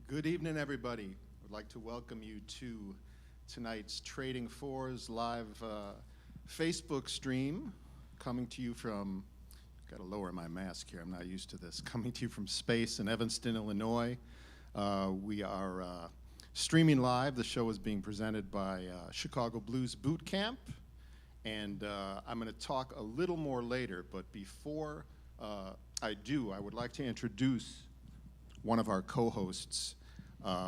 Good evening, everybody. I'd like to welcome you to tonight's Trading Fours live Facebook stream, coming to you from, got to lower my mask here, I'm not used to this, coming to you from space in Evanston, Illinois. We are streaming live. The show is being presented by Chicago Blues Bootcamp, and I'm going to talk a little more later, but before I would like to introduce one of our co-hosts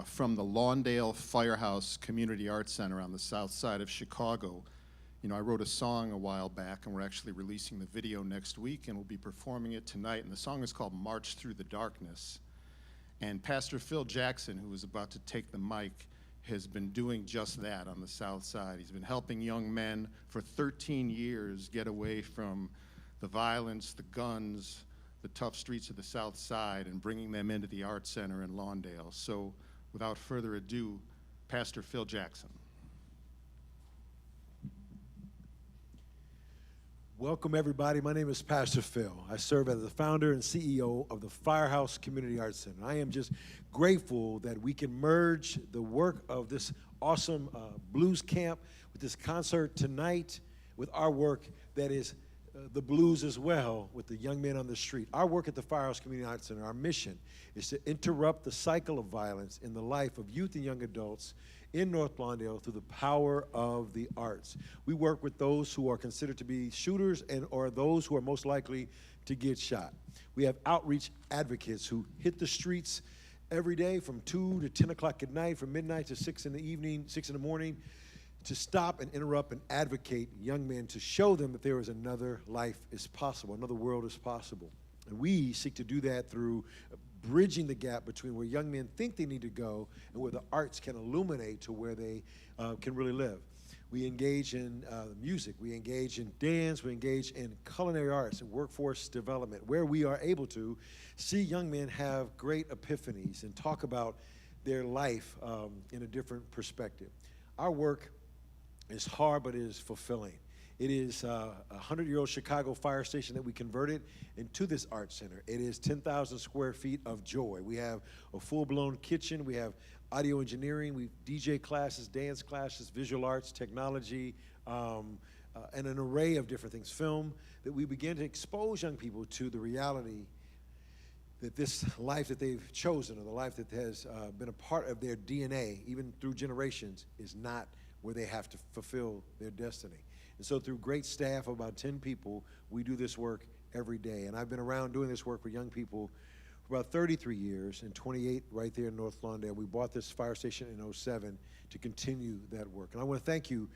from the Lawndale Firehouse Community Arts Center on the south side of Chicago. You know, I wrote a song a while back, and we're actually releasing the video next week, and we'll be performing it tonight, and the song is called March Through the Darkness. And Pastor Phil Jackson, who is about to take the mic, has been doing just that on the south side. He's been helping young men for 13 years get away from the violence, the guns, the tough streets of the south side, and bringing them into the Arts Center in Lawndale. So without further ado, Pastor Phil Jackson. Welcome, everybody. My name is Pastor Phil. I serve as the founder and CEO of the Firehouse Community Arts Center. I am just grateful that we can merge the work of this awesome blues camp with this concert tonight with our work that is the blues as well, with the young men on the street. Our work at the Firehouse Community Arts Center, our mission is to interrupt the cycle of violence in the life of youth and young adults in North Lawndale through the power of the arts. We work with those who are considered to be shooters or those who are most likely to get shot. We have outreach advocates who hit the streets every day from 2 to 10 o'clock at night, from midnight to 6 in the evening, 6 in the morning, to stop and interrupt and advocate young men to show them that there is another life is possible, another world is possible. And we seek to do that through bridging the gap between where young men think they need to go and where the arts can illuminate to where they can really live. We engage in music, we engage in dance, we engage in culinary arts and workforce development, where we are able to see young men have great epiphanies and talk about their life in a different perspective. Our work is hard, but it is fulfilling. It is a 100-year-old Chicago fire station that we converted into this art center. It is 10,000 square feet of joy. We have a full-blown kitchen. We have audio engineering. We have DJ classes, dance classes, visual arts, technology, and an array of different things. Film, that we begin to expose young people to the reality that this life that they've chosen, or the life that has been a part of their DNA, even through generations, is not where they have to fulfill their destiny. And so through great staff of about 10 people, we do this work every day. And I've been around doing this work with young people for about 33 years, and 28 right there in North Lawndale. We bought this fire station in '07 to continue that work. And I want to thank you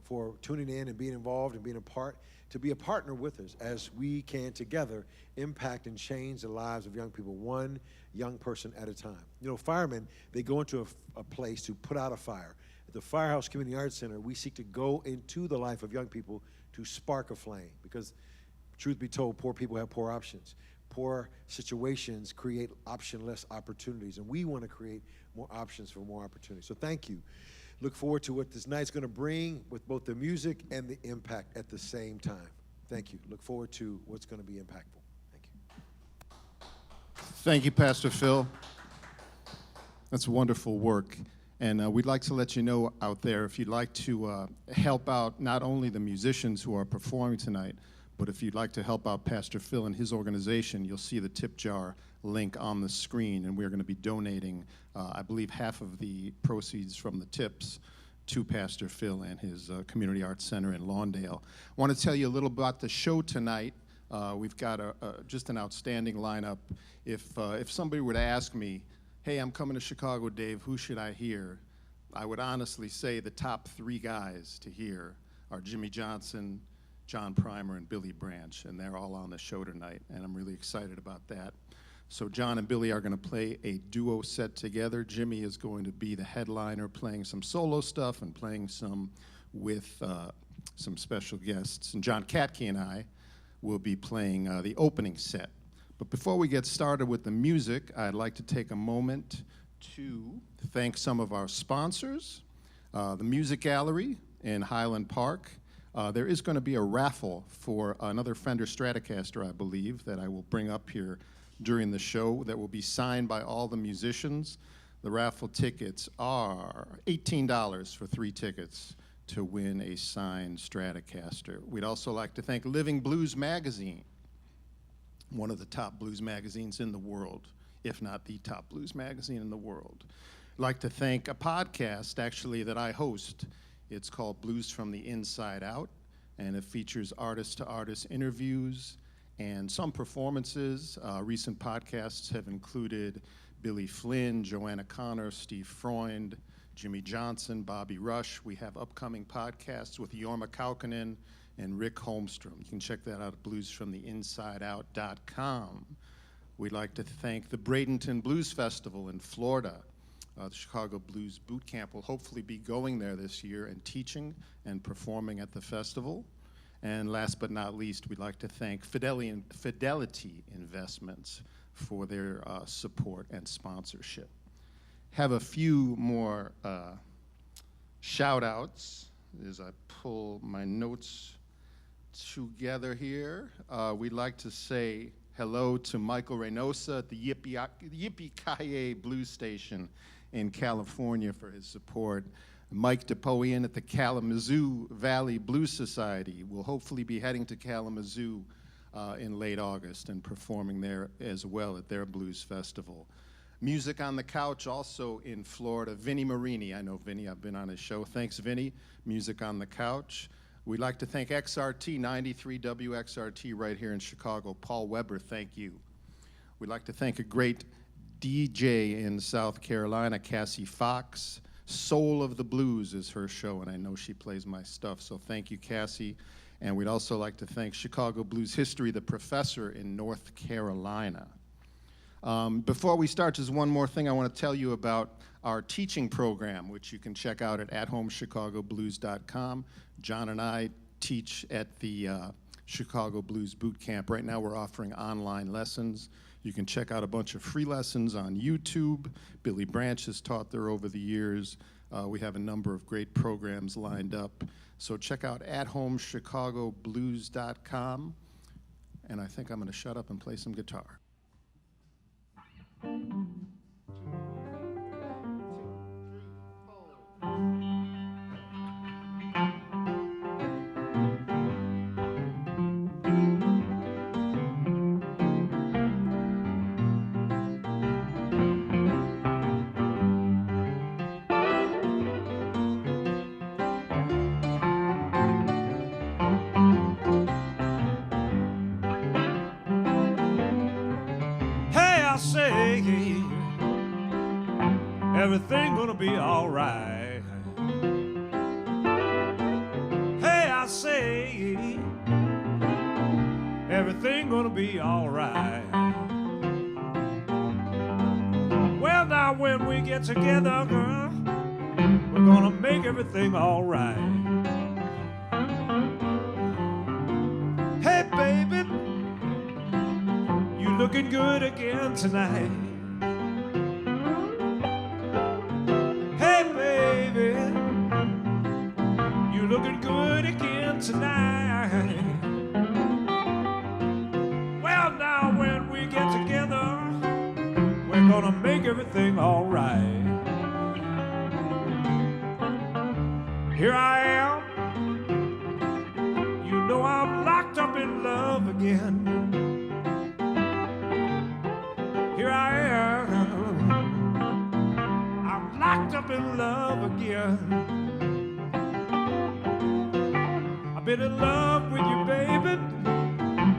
for tuning in and being involved and being a part, to be a partner with us as we can together impact and change the lives of young people, one young person at a time. You know, firemen, they go into a place to put out a fire. The Firehouse Community Arts Center, we seek to go into the life of young people to spark a flame, because truth be told, poor people have poor options. Poor situations create optionless opportunities, and we want to create more options for more opportunities. So thank you. Look forward to what this night's going to bring with both the music and the impact at the same time. Thank you. Look forward to what's going to be impactful. Thank you. Thank you, Pastor Phil. That's wonderful work. And we'd like to let you know out there, if you'd like to help out not only the musicians who are performing tonight, but if you'd like to help out Pastor Phil and his organization, you'll see the tip jar link on the screen, and we're going to be donating, I believe, half of the proceeds from the tips to Pastor Phil and his Community Arts Center in Lawndale. I want to tell you a little about the show tonight. We've got just an outstanding lineup. If somebody were to ask me, hey, I'm coming to Chicago, Dave, who should I hear? I would honestly say the top 3 guys to hear are Jimmy Johnson, John Primer, and Billy Branch, and they're all on the show tonight, and I'm really excited about that. So John and Billy are going to play a duo set together. Jimmy is going to be the headliner, playing some solo stuff and playing some with some special guests. And John Kattke and I will be playing the opening set. But before we get started with the music, I'd like to take a moment to thank some of our sponsors. The Music Gallery in Highland Park. There is going to be a raffle for another Fender Stratocaster, I believe, that I will bring up here during the show that will be signed by all the musicians. The raffle tickets are $18 for 3 tickets to win a signed Stratocaster. We'd also like to thank Living Blues Magazine, one of the top blues magazines in the world, if not the top blues magazine in the world. I'd like to thank a podcast, actually, that I host. It's called Blues from the Inside Out, and it features artist-to-artist interviews and some performances. Recent podcasts have included Billy Flynn, Joanna Connor, Steve Freund, Jimmy Johnson, Bobby Rush. We have upcoming podcasts with Jorma Kaukonen and Rick Holmstrom. You can check that out at bluesfromtheinsideout.com. We'd like to thank the Bradenton Blues Festival in Florida. The Chicago Blues Bootcamp will hopefully be going there this year and teaching and performing at the festival. And last but not least, we'd like to thank Fidelity Investments for their support and sponsorship. Have a few more shout outs as I pull my notes together here. We'd like to say hello to Michael Reynosa at the Yippee-Ki-Yay Blues Station in California for his support. Mike DePoian at the Kalamazoo Valley Blues Society will hopefully be heading to Kalamazoo in late August and performing there as well at their blues festival. Music on the Couch also in Florida. Vinnie Marini, I know Vinnie, I've been on his show. Thanks, Vinnie. Music on the Couch. We'd like to thank XRT, 93 WXRT right here in Chicago. Paul Weber, thank you. We'd like to thank a great DJ in South Carolina, Cassie Fox. Soul of the Blues is her show, and I know she plays my stuff, so thank you, Cassie. And we'd also like to thank Chicago Blues History, the professor in North Carolina. Before we start, just one more thing I want to tell you about our teaching program, which you can check out at athomechicagoblues.com. John and I teach at the Chicago Blues Bootcamp. Right now we're offering online lessons. You can check out a bunch of free lessons on YouTube. Billy Branch has taught there over the years. We have a number of great programs lined up. So check out athomechicagoblues.com. And I think I'm going to shut up and play some guitar. Everything gonna be all right. Hey, I say, everything gonna be all right. Well, now when we get together, girl, we're gonna make everything all right. Hey, baby, you looking good again tonight. Looking good again tonight. Well, now when we get together, we're gonna make everything all right. Here I am, you know I'm locked up in love again. Here I am, I'm locked up in love again. I've been in love with you, baby,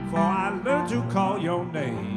before I learned to call your name.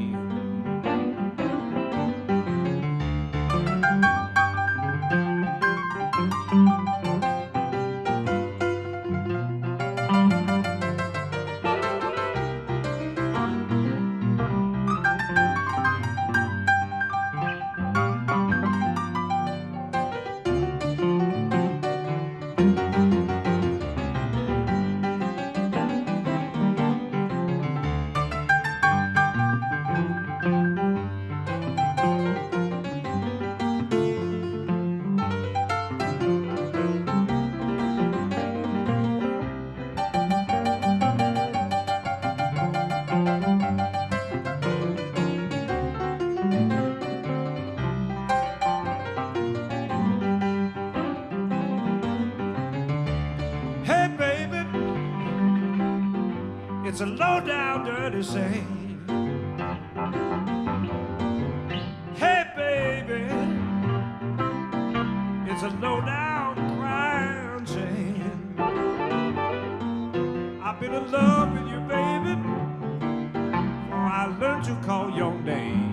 It's a low down dirty shame. Hey baby, it's a low down crying shame. I've been in love with you, baby, before I learned to call your name.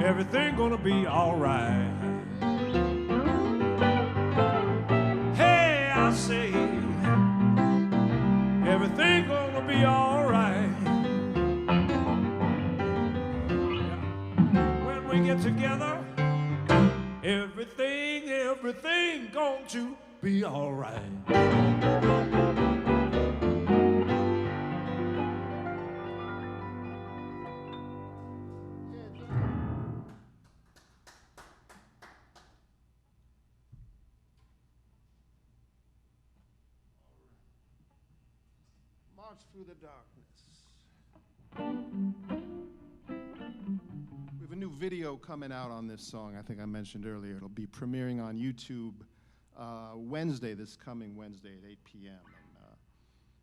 Everything gonna be alright. Hey, I say, everything gonna be alright. When we get together, everything going to be alright. Through the darkness. We have a new video coming out on this song. I think I mentioned earlier. It'll be premiering on YouTube Wednesday, this coming Wednesday at 8 p.m. And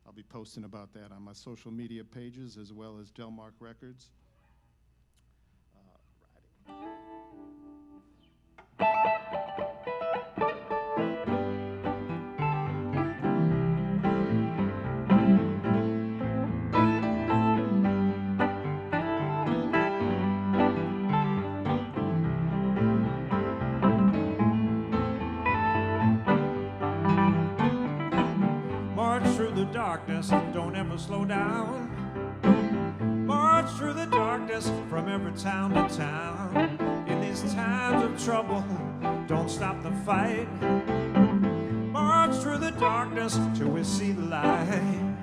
I'll be posting about that on my social media pages as well as Delmark Records. Darkness, don't ever slow down. March through the darkness from every town to town. In these times of trouble, don't stop the fight. March through the darkness till we see the light.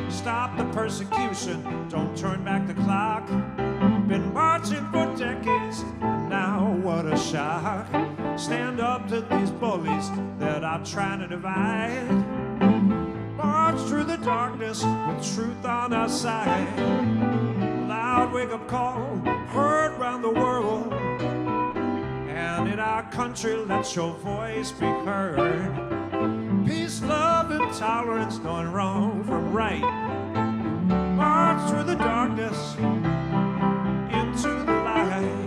Stop the persecution, don't turn back the clock. Been marching for decades, and now what a shock. Stand up to these bullies that are trying to divide. March through the darkness with truth on our side. Loud wake-up call heard round the world. And in our country, let your voice be heard. Peace, love, and tolerance, knowing wrong from right. March through the darkness into the light.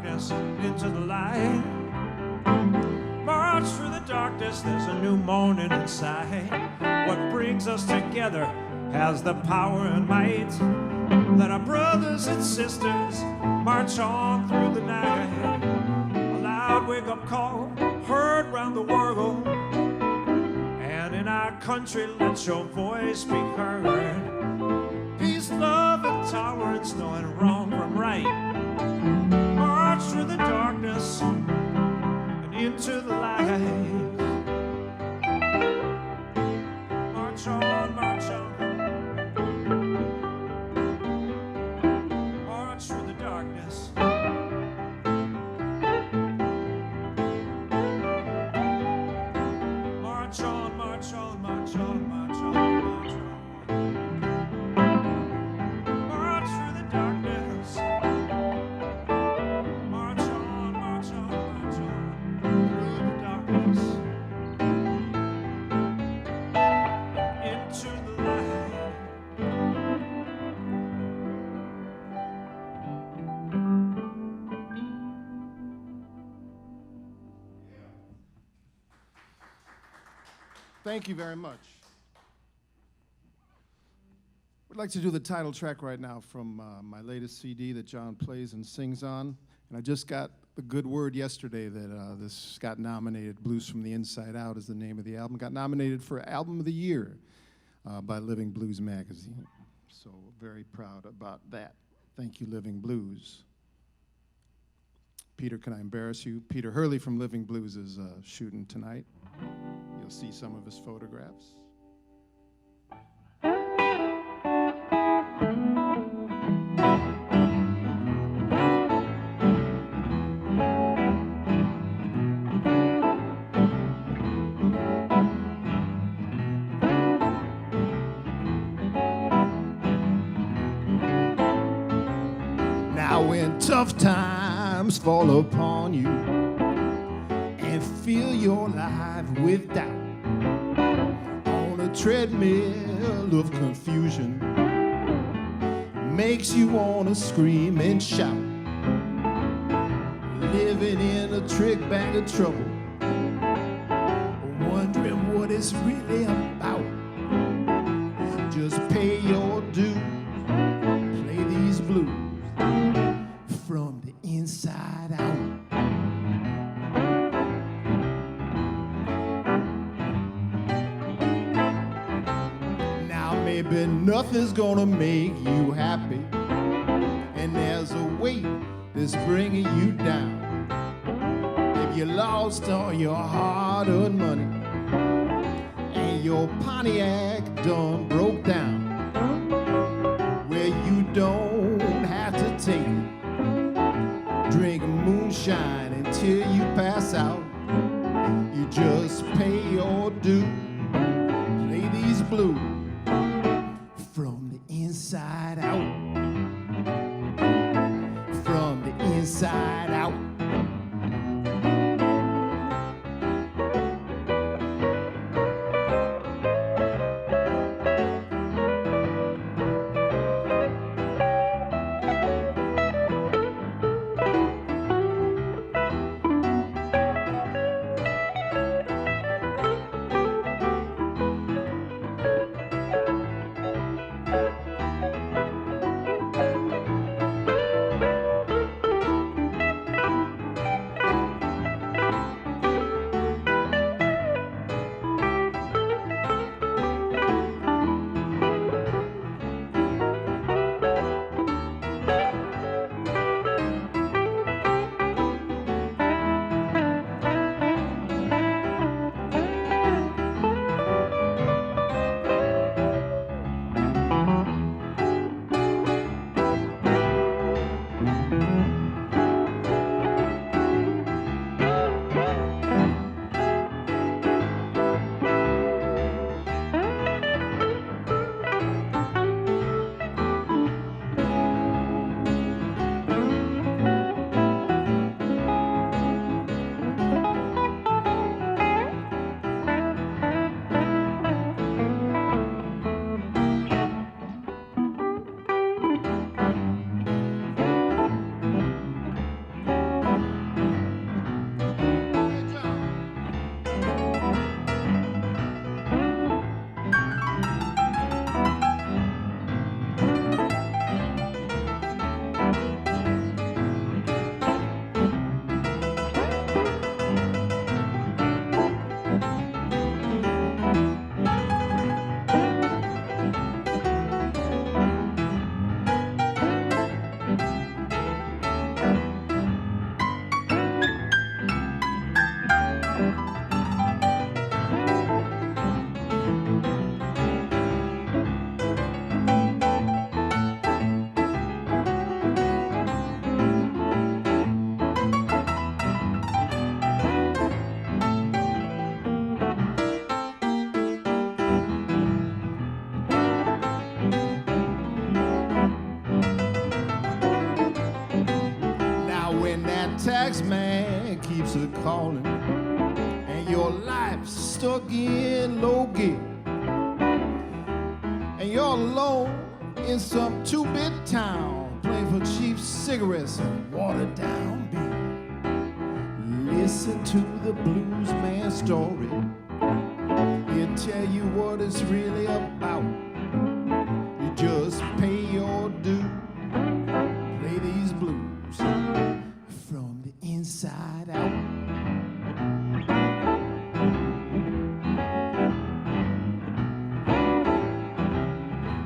darkness, into the light. March through the darkness, there's a new morning inside. What brings us together has the power and might. Let our brothers and sisters march on through the night. A loud wake-up call heard round the world. And in our country, let your voice be heard. Peace, love, and tolerance, knowing wrong from right. March through the darkness and into the light. March on, march on. March through the darkness. March on, march on, march on, march on, march on. March through the darkness. March on, march on, march on. Through the darkness. Into the light. Thank you very much. We'd like to do the title track right now from my latest CD that John plays and sings on. And I just got the good word yesterday that this got nominated. Blues from the Inside Out is the name of the album. Got nominated for Album of the Year by Living Blues magazine. So very proud about that. Thank you, Living Blues. Peter, can I embarrass you? Peter Hurley from Living Blues is shooting tonight. You'll see some of his photographs. Now when tough times fall upon you and fill your life with doubt, on a treadmill of confusion, makes you want to scream and shout, living in a trick bag of trouble, wondering what it's really about. Just pay your dues, play these blues from the inside out. Maybe nothing's gonna make you happy, and there's a weight that's bringing you down. If you lost all your hard-earned money and your Pontiac done broke down, where you don't have to take it, drink moonshine until you pass out. You just pay your due, play these blues from the inside out. From the inside out. calling, and your life's stuck in low gear, and you're alone in some two-bit town, playing for cheap cigarettes and watered down beer. Listen to the blues man's story. He'll tell you what it's really about. You just pay your due. Play these blues from the inside out.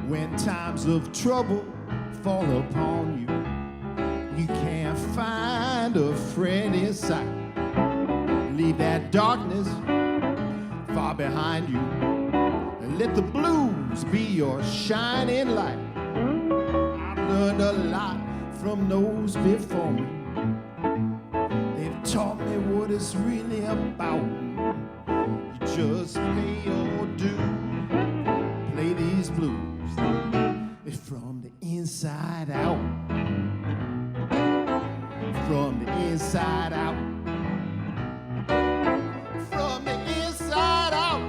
When times of trouble fall upon you, you can't find a friend in sight. Leave that darkness far behind you and let the blues be your shining light. I've learned a lot from those before me. They've taught me what it's really about. You just pay your due. Play these blues from the inside out. From the inside out. From the inside out.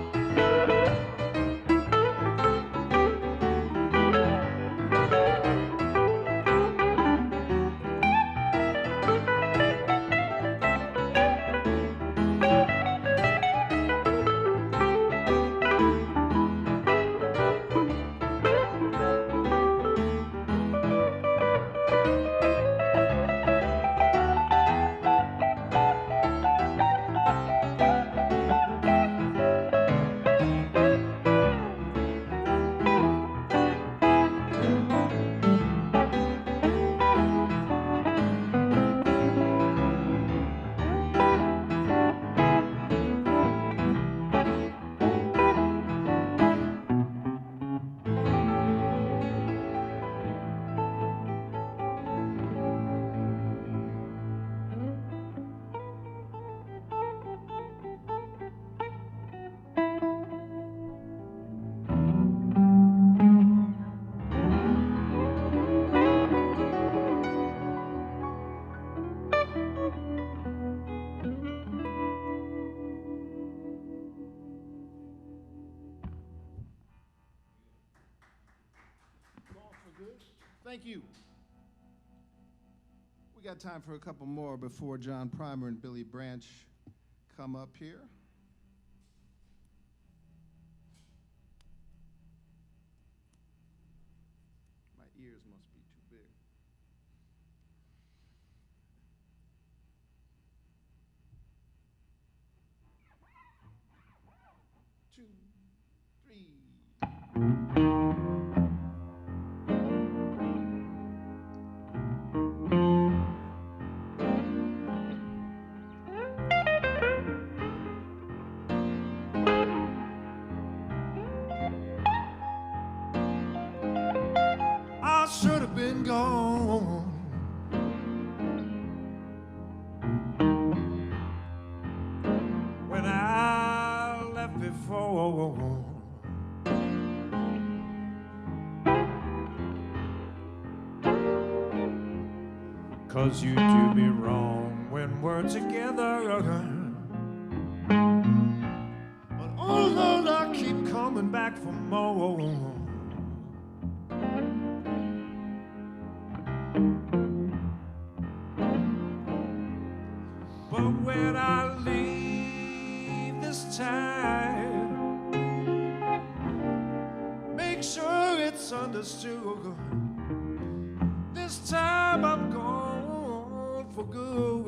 Thank you. We got time for a couple more before John Primer and Billy Branch come up here. My ears must be too big. 2, 3. I should have been gone when I left before. 'Cause you do me wrong when we're together. But oh Lord, I keep coming back for more. But when I leave this time, make sure it's understood. This time I'm gone for good.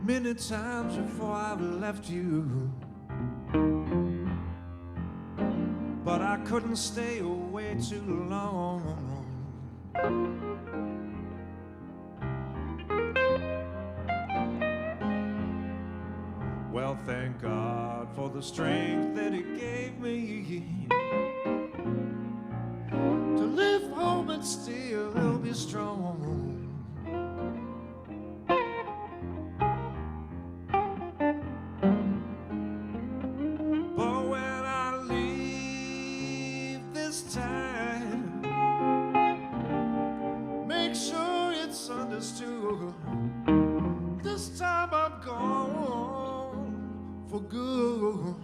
Many times before I've left you, but I couldn't stay away too long. Well, thank God for the strength that He gave me to live home and still be strong. But when I leave this time, make sure go.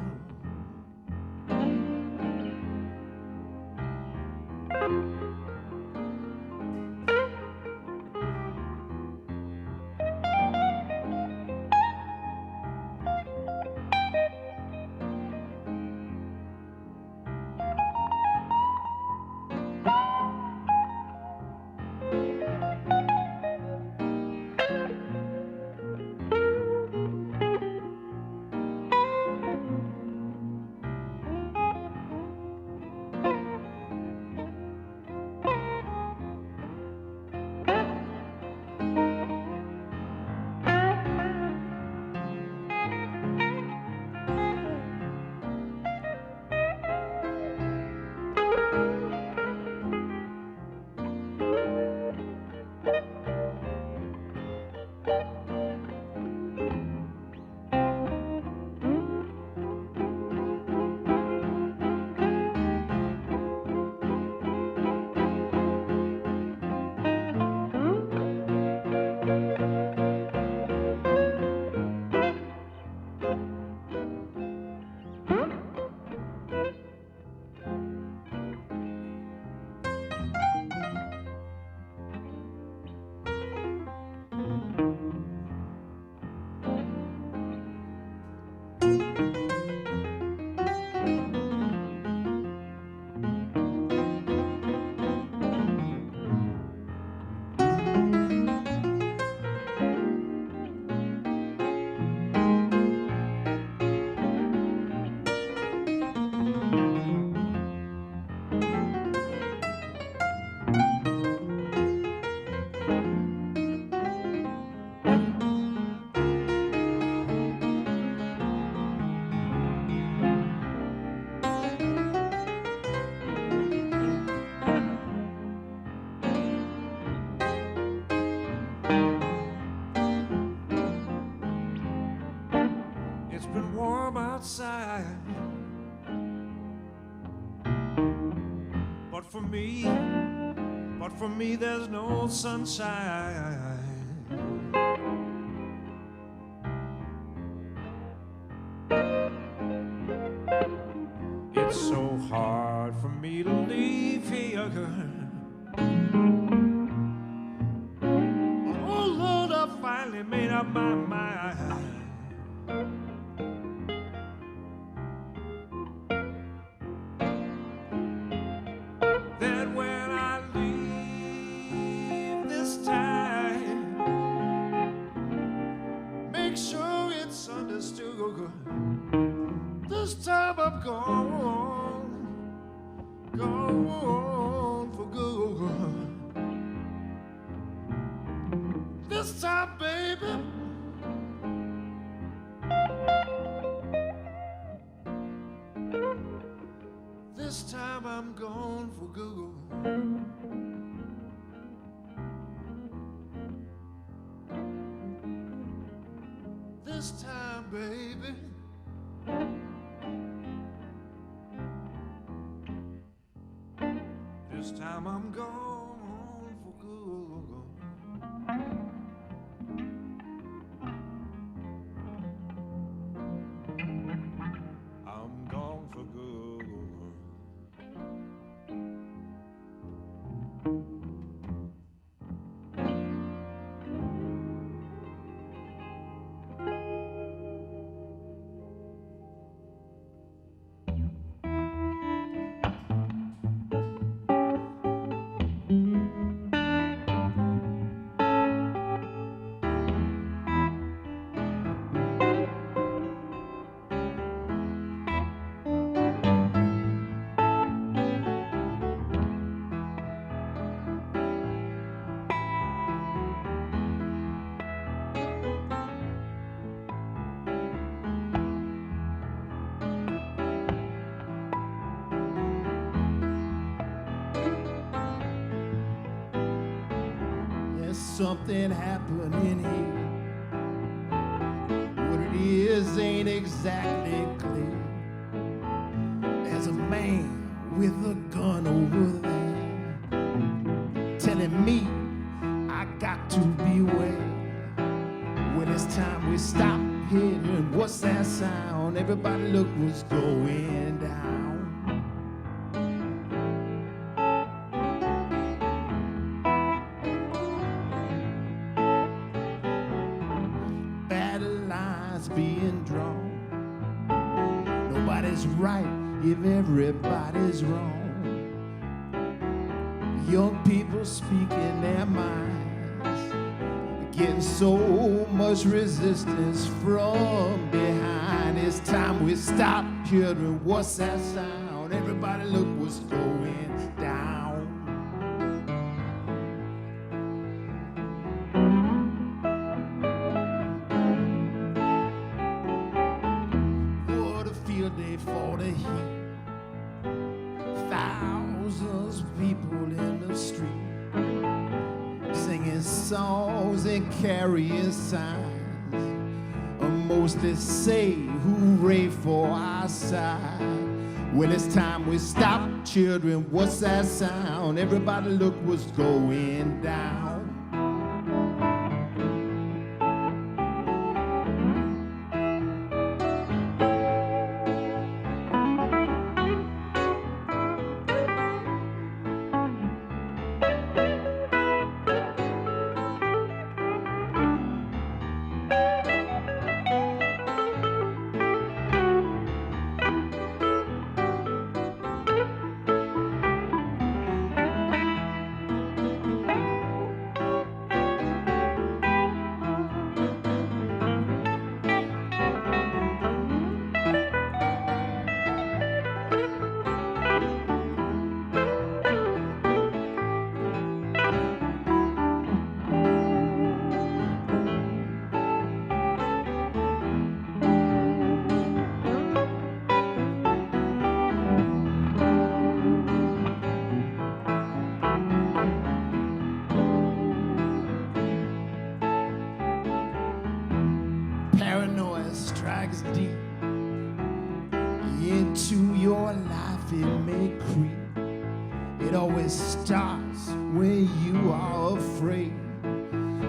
It's been warm outside, but for me there's no sunshine. It's so hard for me to leave here, girl. Oh Lord, I finally made up my mind. That when I leave this time, make sure it's understood. This time I'm gone for good. This time, baby, this time I'm gone for good. This time, baby, this time I'm gone for good. I'm gone for good. Something happening here. What it is ain't exactly clear. There's a man with a gun over there telling me I got to beware. When it's time we stop heading what's that sound? Everybody look what's going down. Battle lines being drawn. Nobody's right if everybody's wrong. Young people speaking their minds, getting so much resistance from behind. It's time we stop, children. What's that sound? Everybody look what's going down. What a field day for the heat. Thousands of people in the street, singing songs and carrying signs. Mostly say hooray for our side. Well, it's time we stop, children. What's that sound? Everybody look what's going down. Paranoia strikes deep into your life, it may creep. It always starts when you are afraid.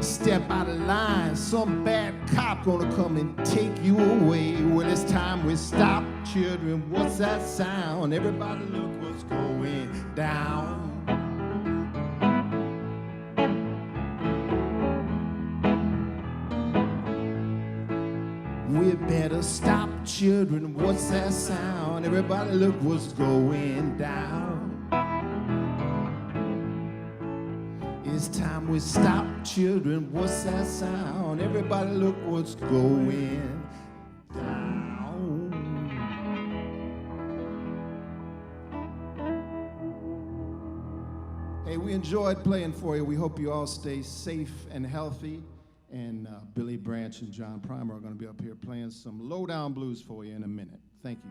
Step out of line, some bad cop gonna come and take you away. Well, it's time we stop, children. What's that sound? Everybody look what's going down. We better stop, children. What's that sound? Everybody look what's going down. It's time we stop, children. What's that sound? Everybody look what's going down. Hey, we enjoyed playing for you. We hope you all stay safe and healthy. And Billy Branch and John Primer are going to be up here playing some lowdown blues for you in a minute. Thank you.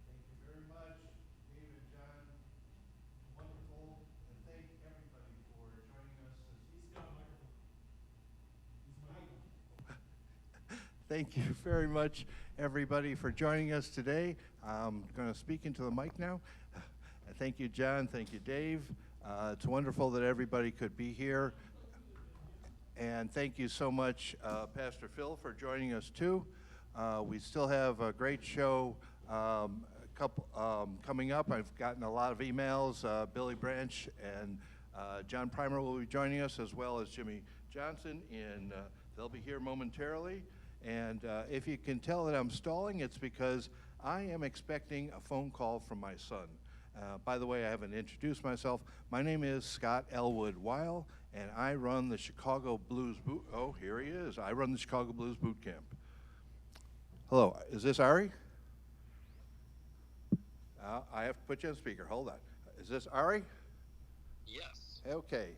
Thank you very much, Dave and John. Wonderful. And thank everybody for joining us. Thank you very much, everybody, for joining us today. I'm going to speak into the mic now. Thank you, John. Thank you, Dave. It's wonderful that everybody could be here. And thank you so much, Pastor Phil, for joining us, too. We still have a great show coming up. I've gotten a lot of emails. Billy Branch and John Primer will be joining us, as well as Jimmy Johnson, and they'll be here momentarily. And if you can tell that I'm stalling, it's because I am expecting a phone call from my son. By the way, I haven't introduced myself. My name is Scott Elwood Weil, and I run the Chicago Blues Oh, here he is. I run the Chicago Blues Bootcamp. Hello, is this Ari? I have to put you on speaker. Hold on. Is this Ari? Yes. Okay.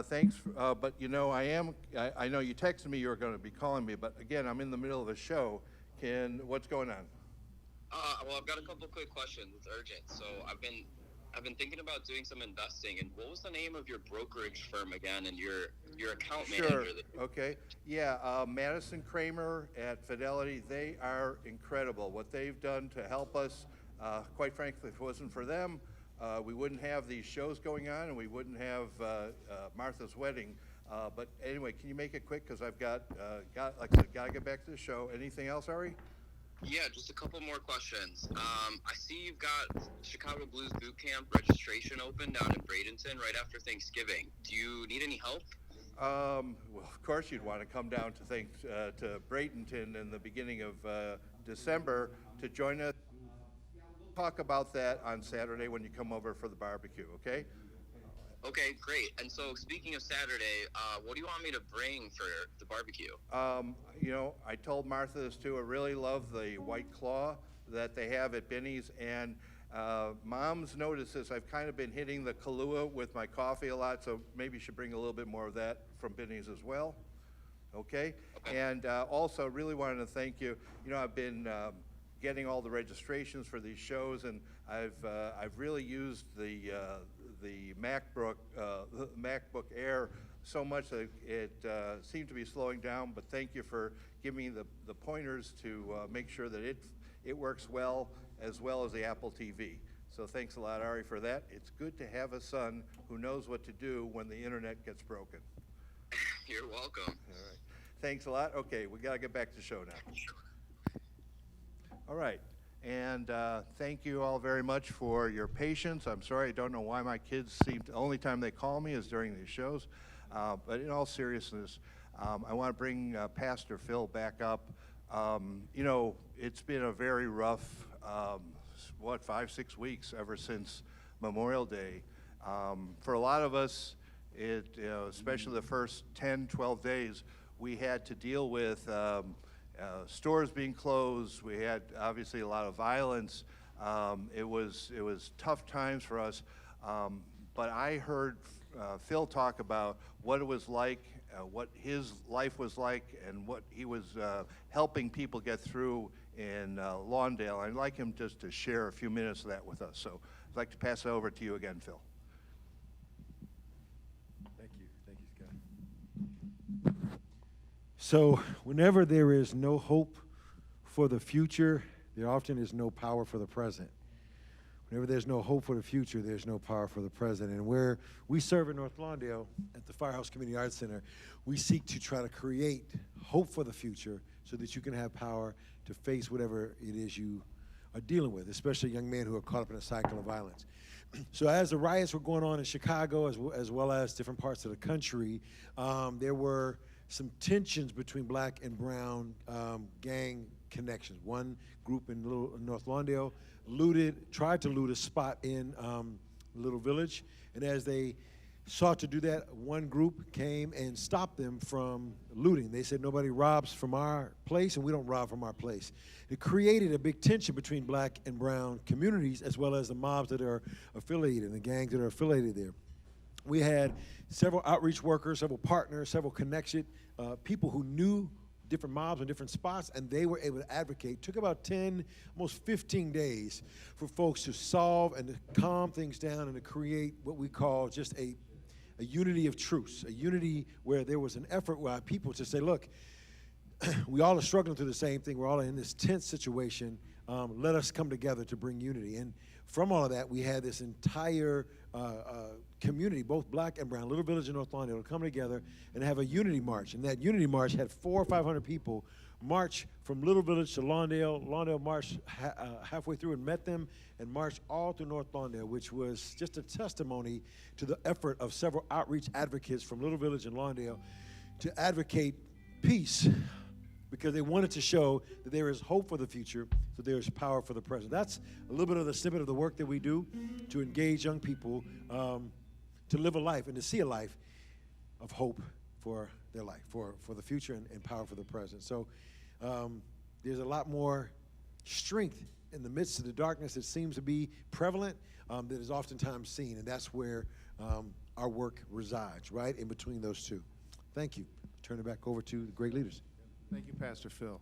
Thanks, but you know, I know you texted me you were going to be calling me, but again, I'm in the middle of a show. What's going on? Well, I've got a couple quick questions. It's urgent. So I've been thinking about doing some investing. And what was the name of your brokerage firm again, and your account manager? Sure. Okay. Yeah. Madison Kramer at Fidelity. They are incredible. What they've done to help us Quite frankly, if it wasn't for them, we wouldn't have these shows going on, and we wouldn't have Martha's wedding. But anyway, can you make it quick? Because I've got, like I said, got to get back to the show. Anything else, Ari? Yeah, just a couple more questions. I see you've got Chicago Blues Bootcamp registration open down in Bradenton right after Thanksgiving. Do you need any help? Well, of course you'd want to come down to Bradenton in the beginning of December to join us. Talk about that on Saturday when you come over for the barbecue, okay? Okay, great. And so speaking of Saturday, what do you want me to bring for the barbecue? You know, I told Martha this too. I really love the White Claw that they have at Binny's, and Mom's noticed this. I've kind of been hitting the Kahlua with my coffee a lot, so maybe you should bring a little bit more of that from Binny's as well. Okay? And also, really wanted to thank you. You know, I've been getting all the registrations for these shows, and I've really used the MacBook Air so much that it seemed to be slowing down, but thank you for giving me the pointers to make sure that it works well as the Apple TV. So thanks a lot, Ari, for that. It's good to have a son who knows what to do when the internet gets broken. You're welcome. All right. Thanks a lot. Okay, we got to get back to the show now. All right. And thank you all very much for your patience. I'm sorry, I don't know why my kids the only time they call me is during these shows. But in all seriousness, I want to bring Pastor Phil back up. You know, it's been a very rough, 5-6 weeks ever since Memorial Day. For a lot of us, especially the first 10, 12 days, we had to deal with stores being closed. We had obviously a lot of violence. It was tough times for us. But I heard Phil talk about what it was like, what his life was like, and what he was helping people get through in Lawndale. I'd like him just to share a few minutes of that with us. So I'd like to pass it over to you again, Phil. Thank you, Scott. So whenever there is no hope for the future, there often is no power for the present. Whenever there's no hope for the future, there's no power for the present. And where we serve in North Lawndale at the Firehouse Community Arts Center, we seek to try to create hope for the future so that you can have power to face whatever it is you are dealing with, especially young men who are caught up in a cycle of violence. So as the riots were going on in Chicago as well as different parts of the country, there were some tensions between black and brown gang connections. One group in North Lawndale tried to loot a spot in Little Village, and as they sought to do that, one group came and stopped them from looting. They said, nobody robs from our place, and we don't rob from our place. It created a big tension between black and brown communities, as well as the mobs that are affiliated, the gangs that are affiliated there. We had several outreach workers, several partners, several connected people who knew different mobs and different spots, and they were able to advocate. Took about 10, almost 15 days for folks to solve and to calm things down and to create what we call just a unity of truce, a unity where there was an effort by people to say, look, we all are struggling through the same thing. We're all in this tense situation. Let us come together to bring unity. And from all of that, we had this entire community, both black and brown, Little Village and North Lawndale, to come together and have a unity march. And that unity march had 400 or 500 people march from Little Village to Lawndale. Lawndale marched halfway through and met them, and marched all through North Lawndale, which was just a testimony to the effort of several outreach advocates from Little Village and Lawndale to advocate peace, because they wanted to show that there is hope for the future, so there is power for the present. That's a little bit of the snippet of the work that we do to engage young people to live a life and to see a life of hope for their life, for the future and power for the present. So there's a lot more strength in the midst of the darkness that seems to be prevalent that is oftentimes seen, and that's where our work resides, right in between those two. Thank you. Turn it back over to the great leaders. Thank you, Pastor Phil.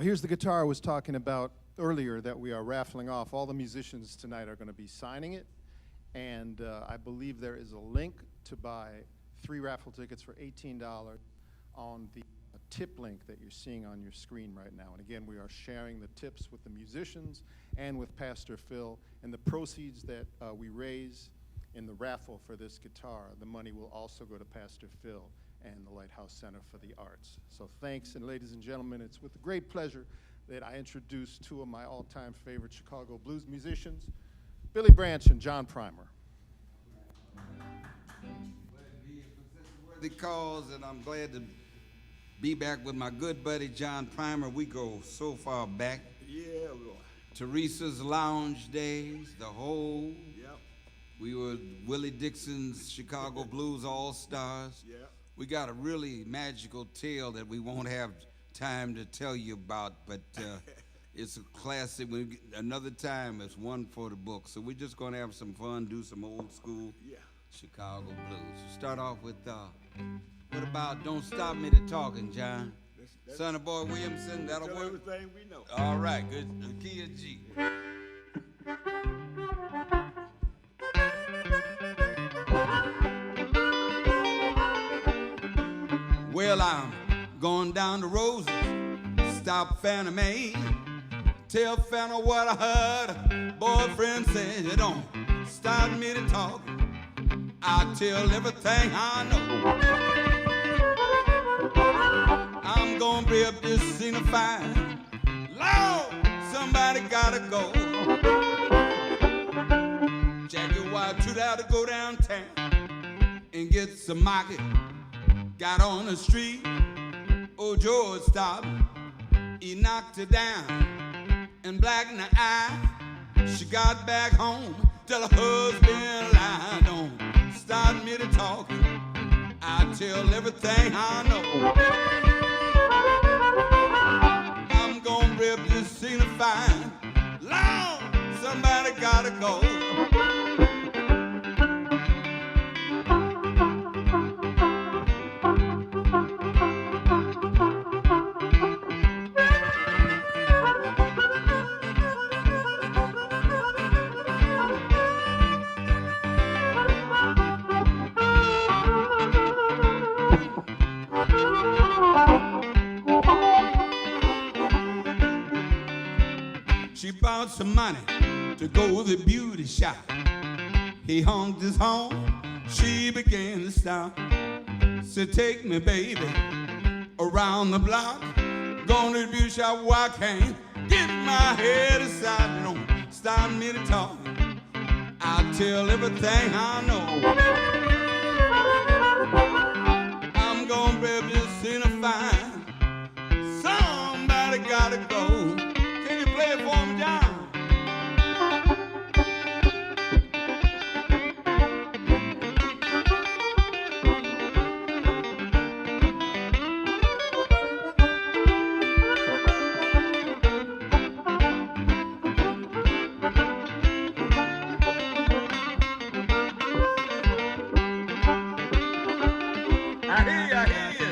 Here's the guitar I was talking about earlier that we are raffling off. All the musicians tonight are going to be signing it, and I believe there is a link to buy 3 raffle tickets for $18 on the tip link that you're seeing on your screen right now. And again, we are sharing the tips with the musicians and with Pastor Phil, and the proceeds that we raise in the raffle for this guitar, the money will also go to Pastor Phil and the Lighthouse Center for the Arts. So thanks, and ladies and gentlemen, it's with great pleasure that I introduce two of my all-time favorite Chicago blues musicians, Billy Branch and John Primer. Worthy cause, and I'm glad to be back with my good buddy John Primer. We go so far back. Yeah, Lord. Teresa's Lounge days, the whole. Yep. We were Willie Dixon's Chicago Blues All-Stars. Yep. We got a really magical tale that we won't have time to tell you about, but it's a classic. Another time, it's one for the book. So we're just gonna have some fun, do some old school Chicago blues. Start off with, what about Don't Stop Me to Talking, John? Son of Boy Williamson, that'll work? Everything we know. All right, good. The key of G. Well, I'm going down the roses, stop Fannie Mae. Tell Fannie what I heard. Boyfriend said, you don't start me to talk. I'll tell everything I know. I'm gonna be up this scene of fire. Lord, somebody gotta go. Jackie White took out to go downtown and get some market. Got on the street, old George stopped. He knocked her down and black in the eye. She got back home, tell her husband lie. Don't start me to talking. I tell everything I know. I'm gonna rip this scene of fine. Lord, somebody gotta go. She bought some money to go to the beauty shop. He honked his horn, she began to stop. Said, take me, baby, around the block. Going to the beauty shop where I can't get my head aside. Don't stop me to talk. I'll tell everything I know. I'm gonna rip this in a fine. Somebody gotta go. Can you play it for me, John? I hear you.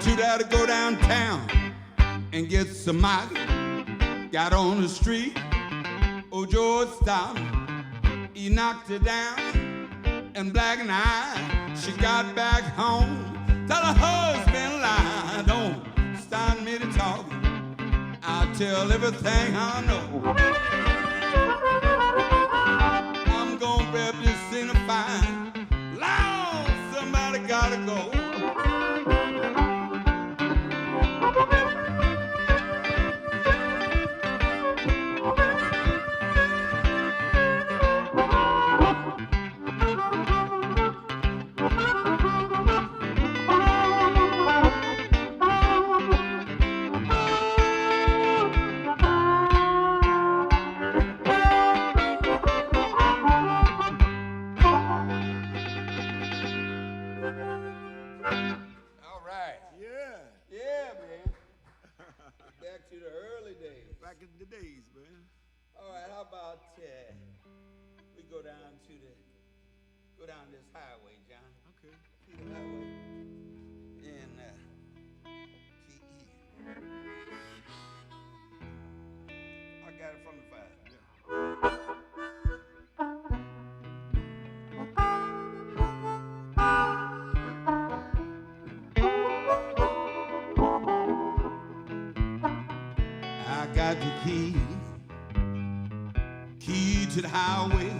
Two had to go downtown and get some market. Got on the street, old George stopped. He knocked her down and black and eye. She got back home, tell her husband lie. Don't start me to talk. I'll tell everything I know. I'm gonna rap this signifying loud, somebody gotta go. Got the key to the highway.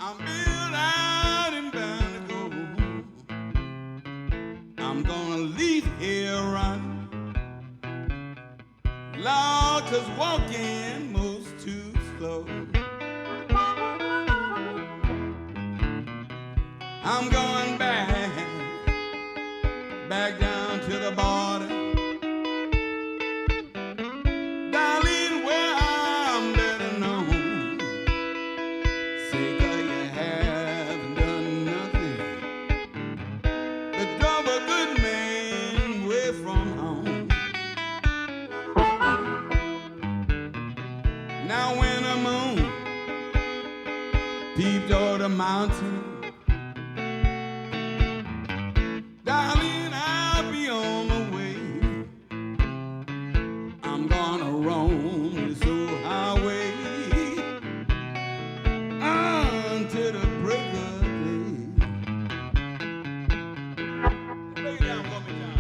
I'm built out and bound to go. I'm gonna leave here running, Lord, 'cause walking moves too slow. I'm going back down to the border. Mountain, darling, I'll be on my way. I'm gonna roam this old highway until the break of day. Lay it down for me, John.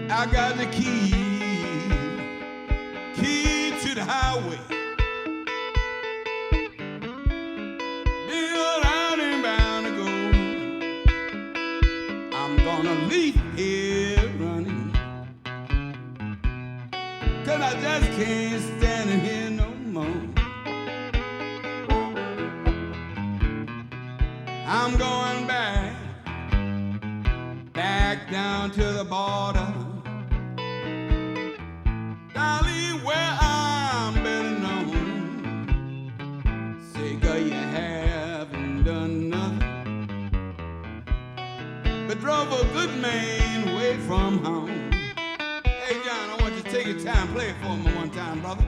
I got the key to the highway. Bill out and bound to go. I'm gonna leave here running, 'cause I just can't stand it here no more. I'm going back down to the border. Darling, where I'm better known. Say, girl, you haven't done nothing but drove a good man away from home. Hey, John, I want you to take your time, play it for me one time, brother.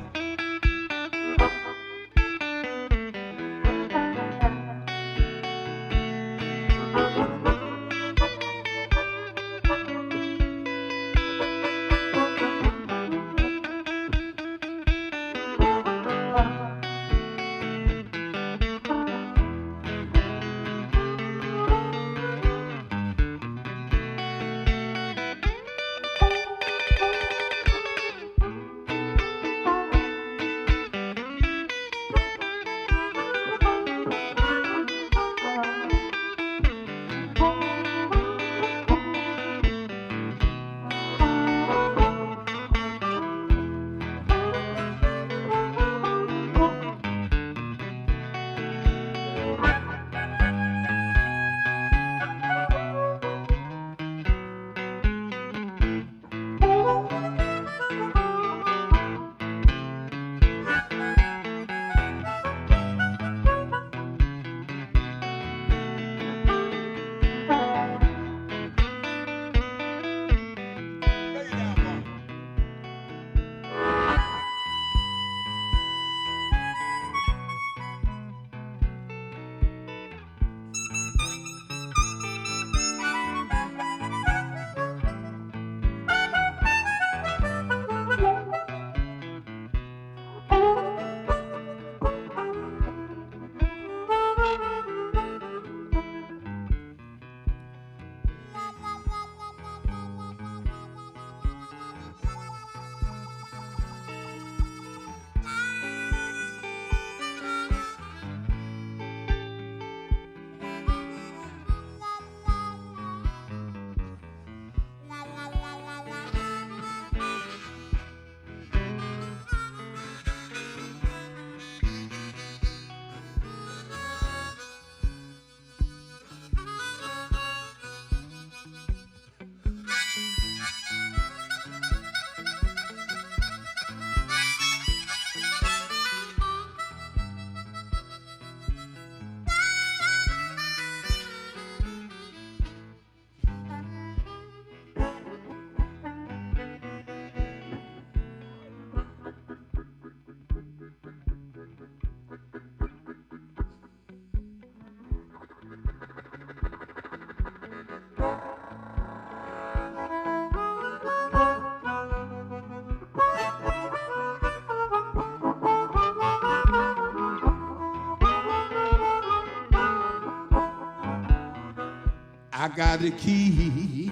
I got the key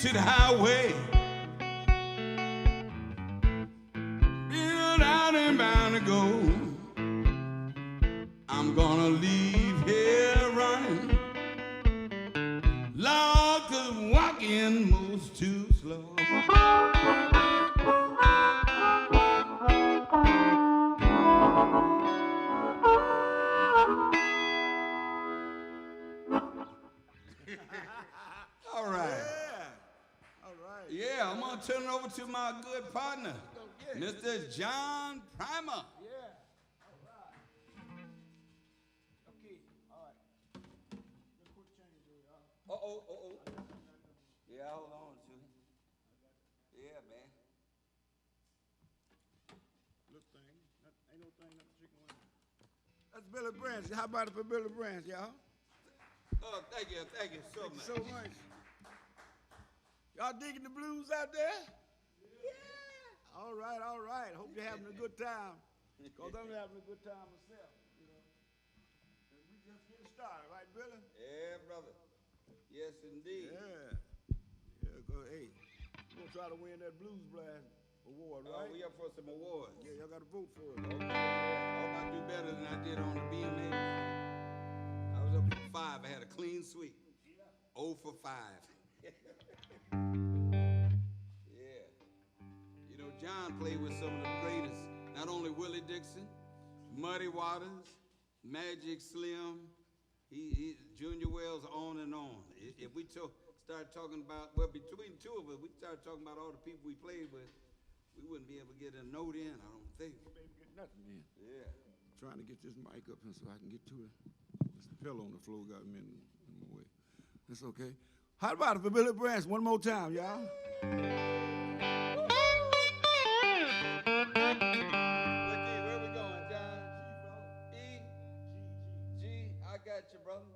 to the highway. Been out and bound to go. I'm gonna leave here running. Lord, 'cause walking moves too slow. All right. Yeah, I'm gonna turn it over to my good partner, Mr. John Primer. Yeah, hold on to it. Yeah, man. Little thing. Ain't no thing, nothing chicken wing. That's Billy Branch. How about it for Billy Branch, y'all? Oh, thank you so Thank much. you so much. Y'all digging the blues out there? Yeah. All right. Hope you're having a good time. Because I'm having a good time myself, you know. And we just getting started, right, Billy? Yeah, brother. Yes, indeed. Yeah. Hey, we're going to try to win that Blues Blast award, right? We up for some awards. Yeah, y'all got to vote for it. Okay. I hope I do better than I did on the BMA. I was up for 5. I had a clean sweep. 0 for 5. Yeah. You know, John played with some of the greatest. Not only Willie Dixon, Muddy Waters, Magic Slim, he Junior Wells, on and on. If we start talking about, well, between the two of us, we start talking about all the people we played with, we wouldn't be able to get a note in, I don't think. Get nothing in. Yeah. Trying to get this mic up here so I can get to it. This pillow on the floor got me in my way. That's okay. How about it for Billy Branch? One more time, y'all. Where we going, John? E? G? I got you, brother.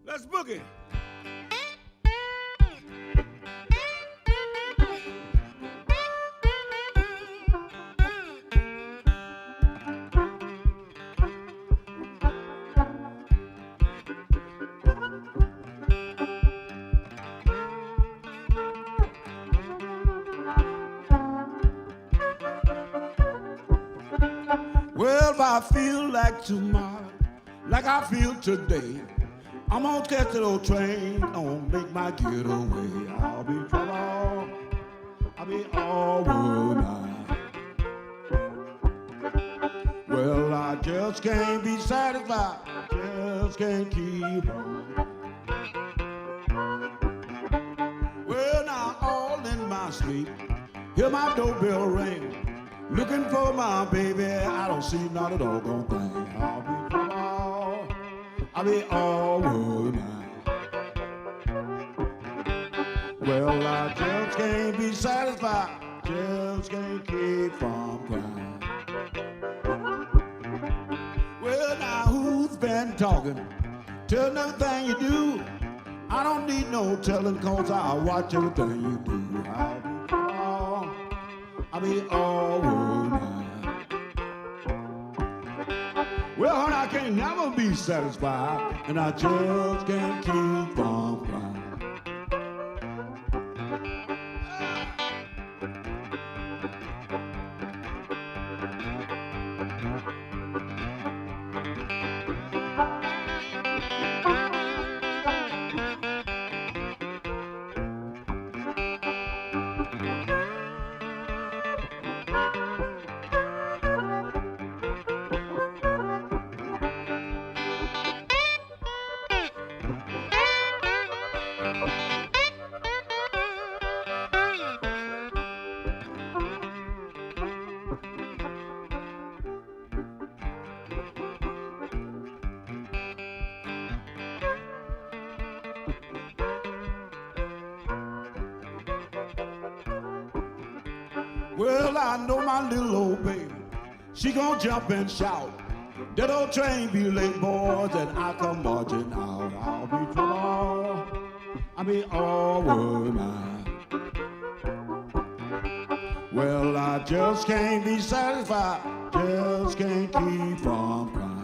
Let's boogie. Well, if I feel like tomorrow, like I feel today, I'm gonna catch that old train, gonna make my getaway. I'll be trouble, I'll be all night. Well, I just can't be satisfied, just can't keep on. Well, now all in my sleep, hear my doorbell ring. Looking for my baby, I don't see not a doggone thing. I'll be all night. Well, I just can't be satisfied, just can't keep from crying. Well, now who's been talking? Tell everything you do. I don't need no telling, cause I watch everything you do. I'll be all night. Well, honey, I can't never be satisfied, and I just can't keep from crying. Well, I know my little old baby, she gon' jump and shout. That old train be late, boys, and I come marching out. I'll be trouble, I'll be all night. Well, I just can't be satisfied, just can't keep from crying.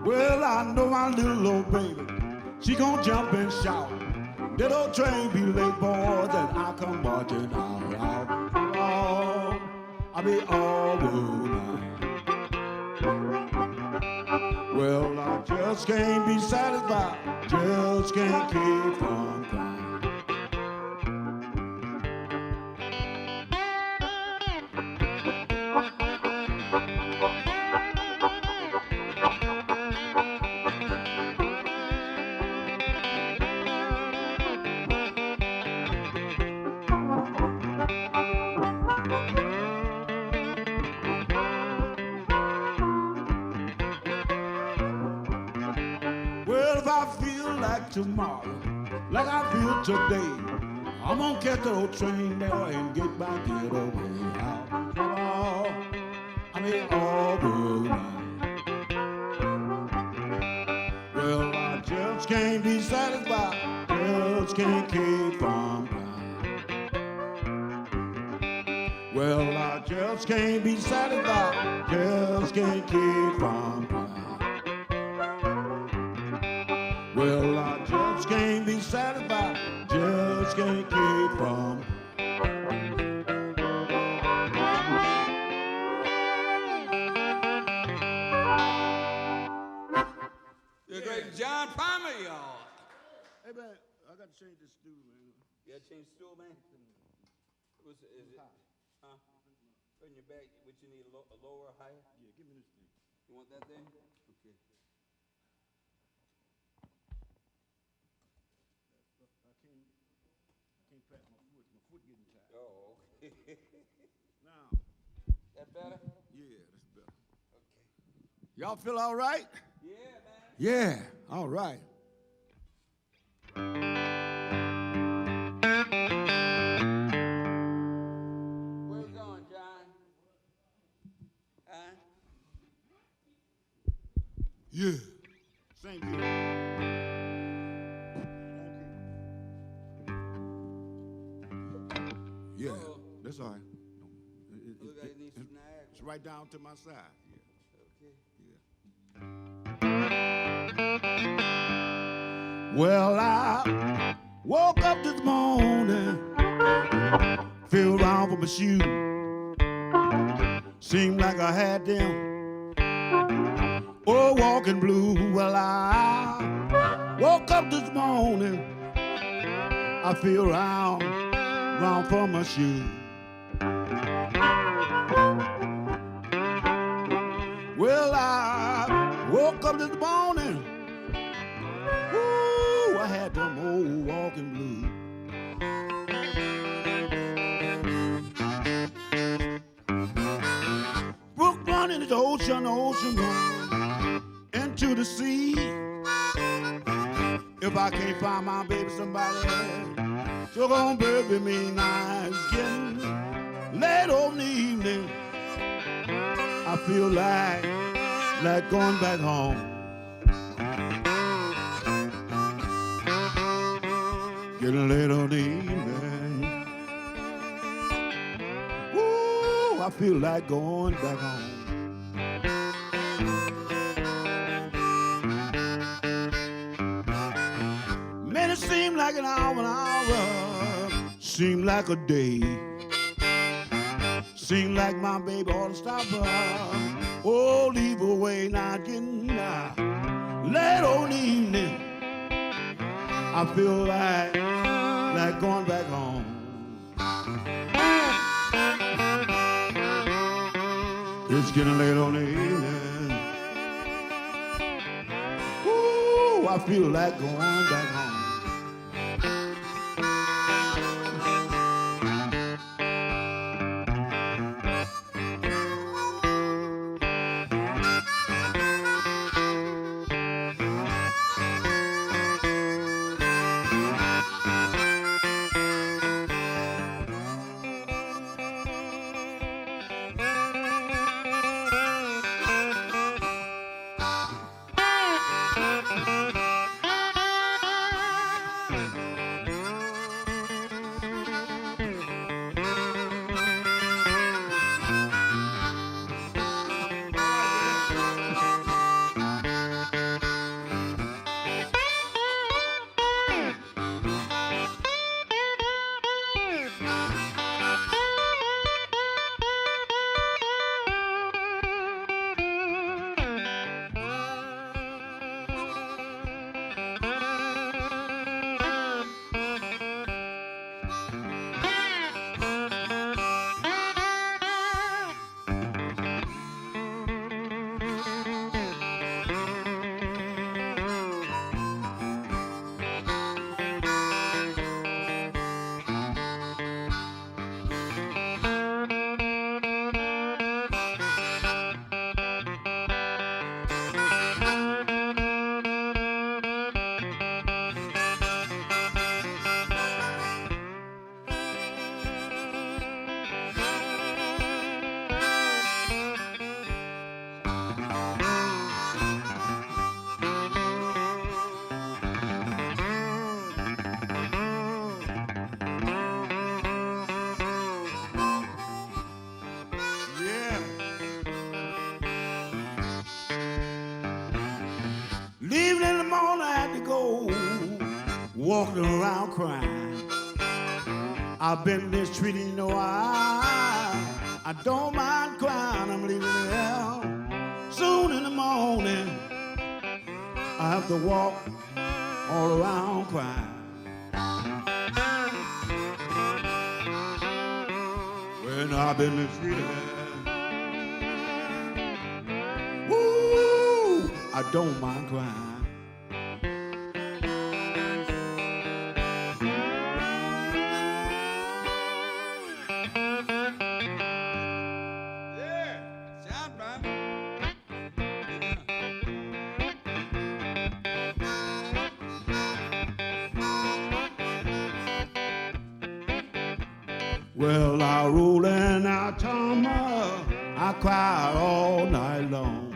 Well, I know my little old baby, she gon' jump and shout. That old train be late, boys, and I come marching out. Oh, I be all night. Well, I just can't be satisfied, just can't keep from crying. Well, if I feel like tomorrow, like I feel today, I'm gonna catch the old train there and get my getaway out. Oh, I mean, all good night. Well, I just can't be satisfied, just can't keep from crying. Well, I just can't be satisfied, just can't keep from crying. Well, I just can't be satisfied, just can't keep from. The great John Palmer, y'all. Hey, man, I got to change this stool, man. You got to change the stool, man? Is it? Huh? Put in your back, what you need, a lower or higher? Yeah, give me this thing. You want that thing? Okay. I can't pat my foot getting tired. Oh, okay. Now, That better? yeah, that's better. Okay. Y'all feel all right? Yeah, man. Yeah, all right. Where you going, John? Huh? Yeah, same here. Yeah, Uh-oh. that's all right. Look like it needs some Niagara. It's right down to my side. Yeah. Okay. Well, I woke up this morning, feel around for my shoes. Seemed like I had them, oh, walking blue. Well, I woke up this morning, I feel around for my shoes. Well, I woke up this morning, ooh, I had them old walking blues. Brook running into the ocean run into the sea. If I can't find my baby, somebody so gonna bury me now. It's getting late on the evening. I feel like going back home. Getting late on the evening. Ooh, I feel like going back home. Man, it seemed like an hour, seemed like a day. Seemed like my baby ought to stop her. Oh, leave away, not getting late on the evening. I feel like like going back home. It's getting late on the evening. Ooh, I feel like going back home. Leaving in the morning, I had to go walking around crying. I've been mistreated, you know, I don't mind crying. I'm leaving hell soon in the morning. I have to walk all around crying. When I've been mistreated, woo, I don't mind crying. Well, I roll and I tumble, I cry all night long.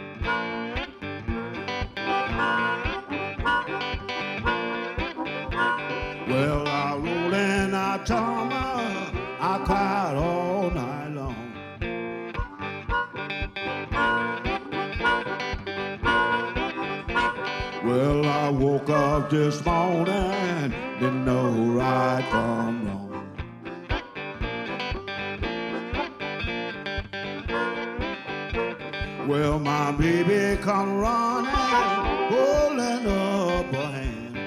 Well, I roll and I tumble, I cry all night long. Well, I woke up this morning, didn't know right from wrong. Well, my baby come running, holding up her hand.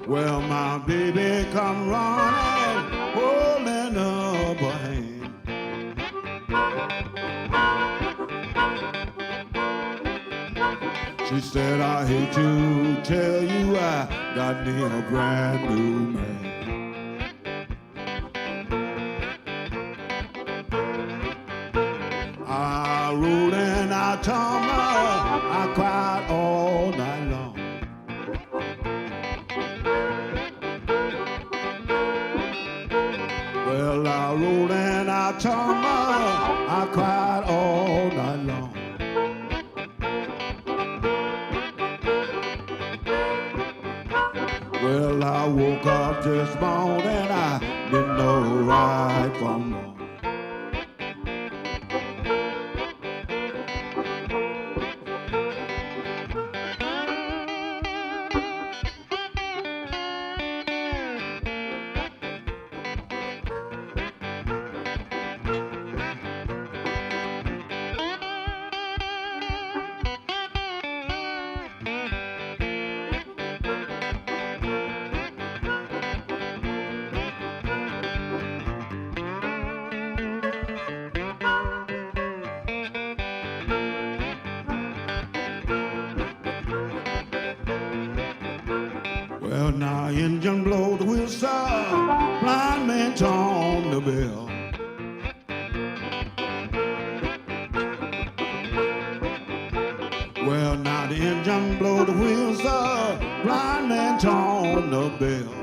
Well, my baby come running, holding up her hand. She said, I hate to tell you I got me a brand new man. I rolled and I tumbled, I cried all night long. Well, I rolled and I tumbled, I cried all night long. Well, I woke up this morning, I didn't know right from wrong. Well, now engine blow the whistle, blind man on the bell. Well, now the engine blow the whistle, blind man on the bell.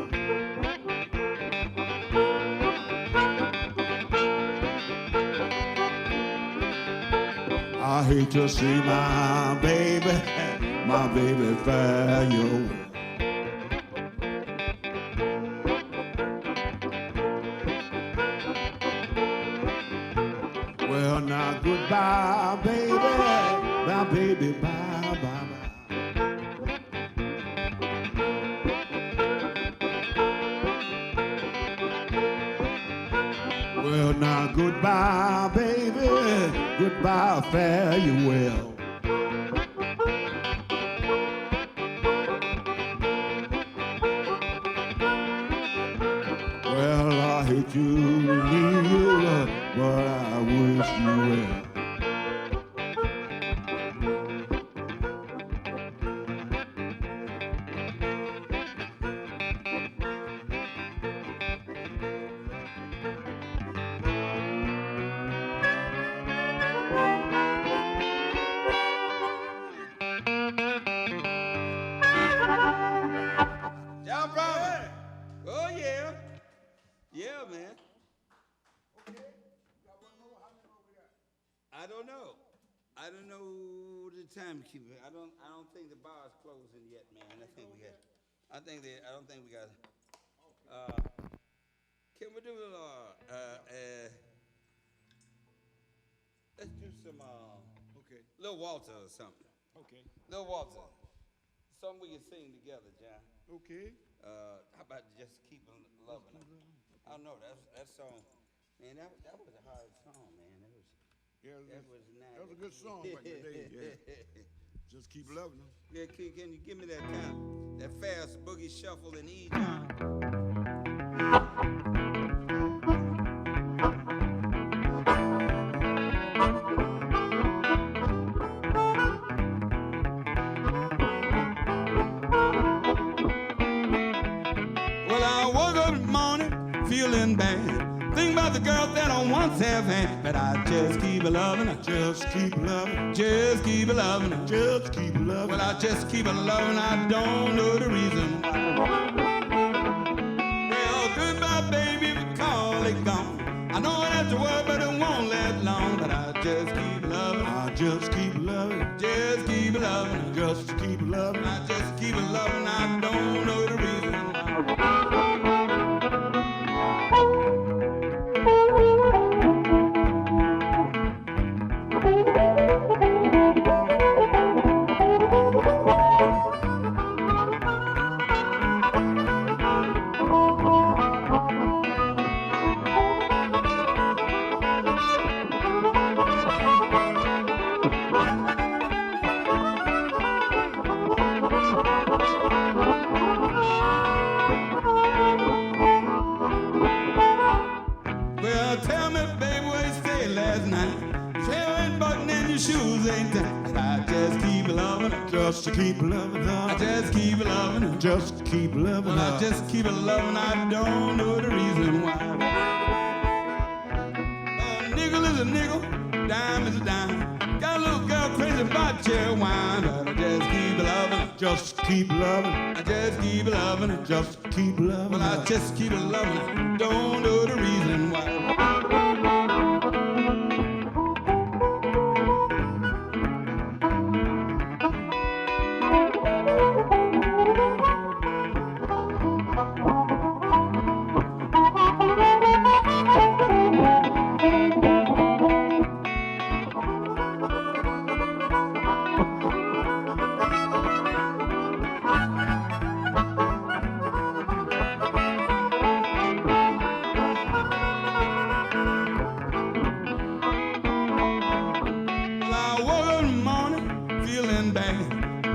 I hate to see my baby fare you. Well, now goodbye, baby, now baby, bye, bye, bye. Well, now goodbye, baby, goodbye, fare you well. Well, I hate you, leave you, but I wish you well. Y'all proud? Oh yeah. Yeah, man. I don't know. I don't know the timekeeper. I don't think the bar is closing yet, man. I don't think we got. Can we do let's do some Okay. Lil Walter or something. Okay. Lil Walter. Something we can sing together, John. Okay. How about Just Keep Loving Her? I don't know, that song, man, that was a hard song, man. That was nice. That was a good song back in the day, yeah. Just keep loving them. Yeah, can you give me that that fast boogie shuffle in E, John? Well, I woke up in the morning feeling bad. Think about the girl that I once have had, but I just keep loving her. Just keep loving her. Just keep loving her. Just keep loving her. Well, I just keep loving her. I don't know the reason why. Well, goodbye, baby, call it gone. I know it has to work, but it won't last long. But I just keep loving her. I just keep loving her. Just keep loving her. Just keep loving her. I just keep loving her. I don't know the reason why. Well, tell me, baby, where you stayed last night. Tail ain't button and your shoes ain't tight. I just keep loving her. Just to keep loving her. I just keep loving her. Just keep loving Well, her. I just keep loving her. I don't know the reason why. A nickel is a nickel, dime is a dime. Got a little girl crazy about cherry wine, but I just keep loving her. Just keep loving her. I just keep loving her. Just keep loving Well, her. I just keep loving her. Don't know the reason why. Well, I woke up in the morning feeling bad.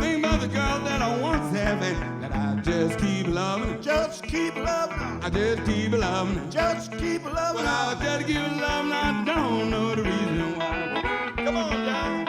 Think about the girl that I once have had. That I just keep loving her. Just keep loving her. I just keep loving her. Just keep loving Well, I her. just keep loving her. I don't know the reason why. Come on, John.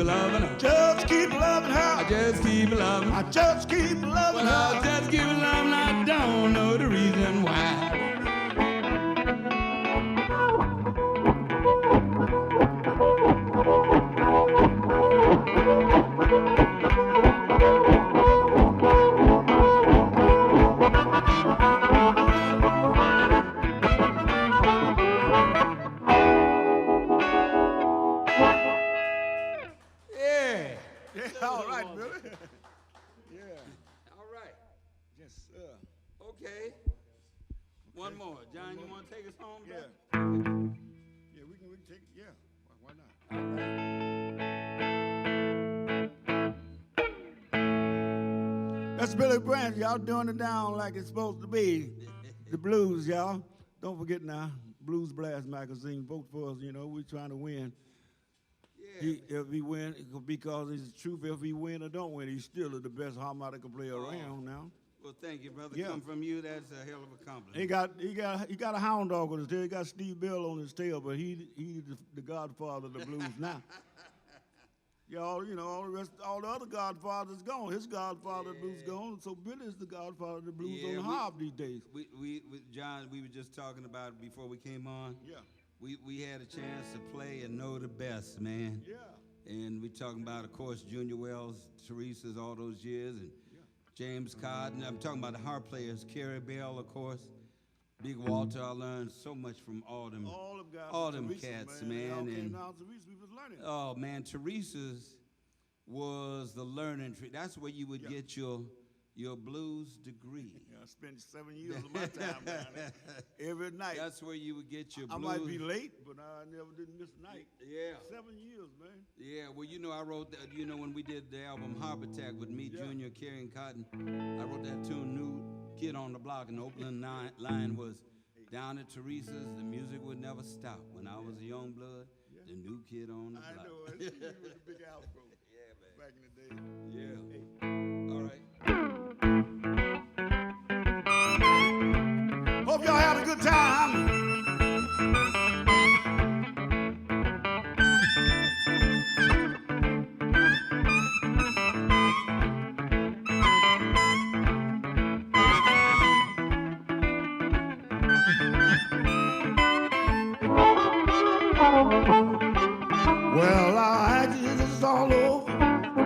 loving her. Just keep loving her. I just keep loving her. I just keep loving Well, I her. just keep loving her. I don't know the reason why. Yeah, all right, Billy. Yeah. All right. Yes, sir. Okay. One more. John, you want to take us home? Yeah. brother? Yeah, we can take, yeah. Why not? That's Billy Branch. Y'all doing it down like it's supposed to be. The blues, y'all. Don't forget now, Blues Blast magazine. Vote for us. You know, we're trying to win. If he win, because it's the truth. If he win or don't win, he's still the best harmonica player around now. Well, thank you, brother. Yeah. Come from you, that's a hell of a compliment. He got a hound dog on his tail. He got Steve Bell on his tail, but he's the godfather of the blues now. Y'all, you know, all the other godfathers gone. His godfather of the blues gone, so Billy's the godfather of the blues on the harp these days. John, we were just talking about it before we came on. Yeah. We had a chance to play and know the best, man. Yeah. And we talking about, of course, Junior Wells, Teresa's all those years, and James Cotton. I'm talking about the harp players, Carrie Bell, of course, Big Walter. I learned so much from all them guys, all them Teresa, cats, man. They all man. came And down to Teresa, we was learning. oh man, Teresa's was the learning tree. That's where you would get your blues degree. Yeah, I spent 7 years of my time down there every night. That's where you would get your I blues. might be late, but I never did miss a night. Yeah. 7 years, man. Yeah, well, you know, I wrote that, you know, when we did the album Harp Attack with me, Junior, Carrie, and Cotton, I wrote that tune, New Kid on the Block, and the opening line was, down at Teresa's, the music would never stop. When I was a young blood, the new kid on the block. I know, it was a big afro. Yeah, man. Back in the day. Yeah. All right. Hope y'all had a good time. Well, after this is all over,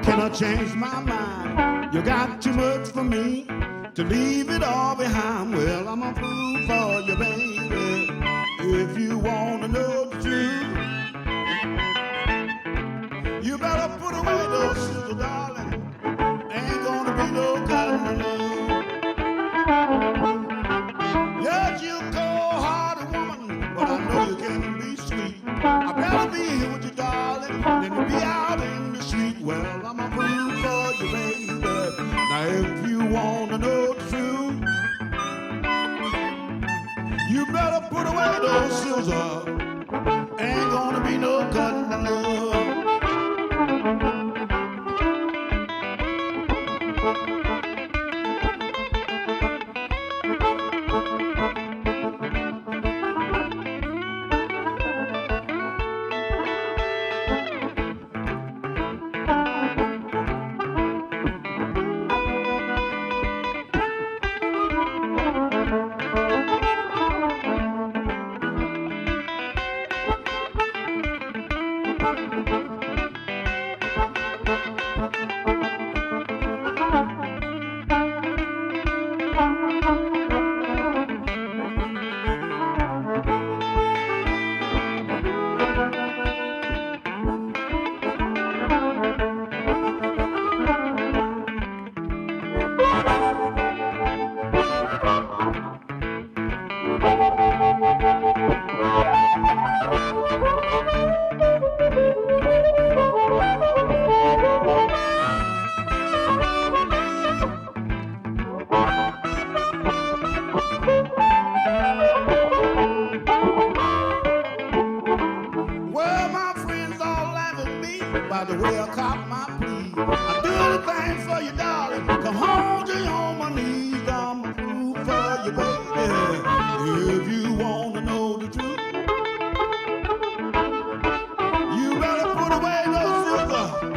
can I change my mind? You got too much for me to leave it all behind. Well, I'm gonna prove for you, baby, if you wanna know the truth. You better put away those scissors, darling. Ain't gonna be no cotton love. Yes, you cold-hearted woman, but I know you can be sweet. I better be here with you, darling, than to be out in the street. Well, I'm gonna prove for you, baby. Now, if you wanna know the truth, you better put away those scissors. Ain't gonna be no cutting love. Well, my friends all laugh at me by the way I cop my plea. I do anything for you, darling. Come home to you on my knees. I'm a proof for you, baby. If you want to know the truth, you better put away those scissors.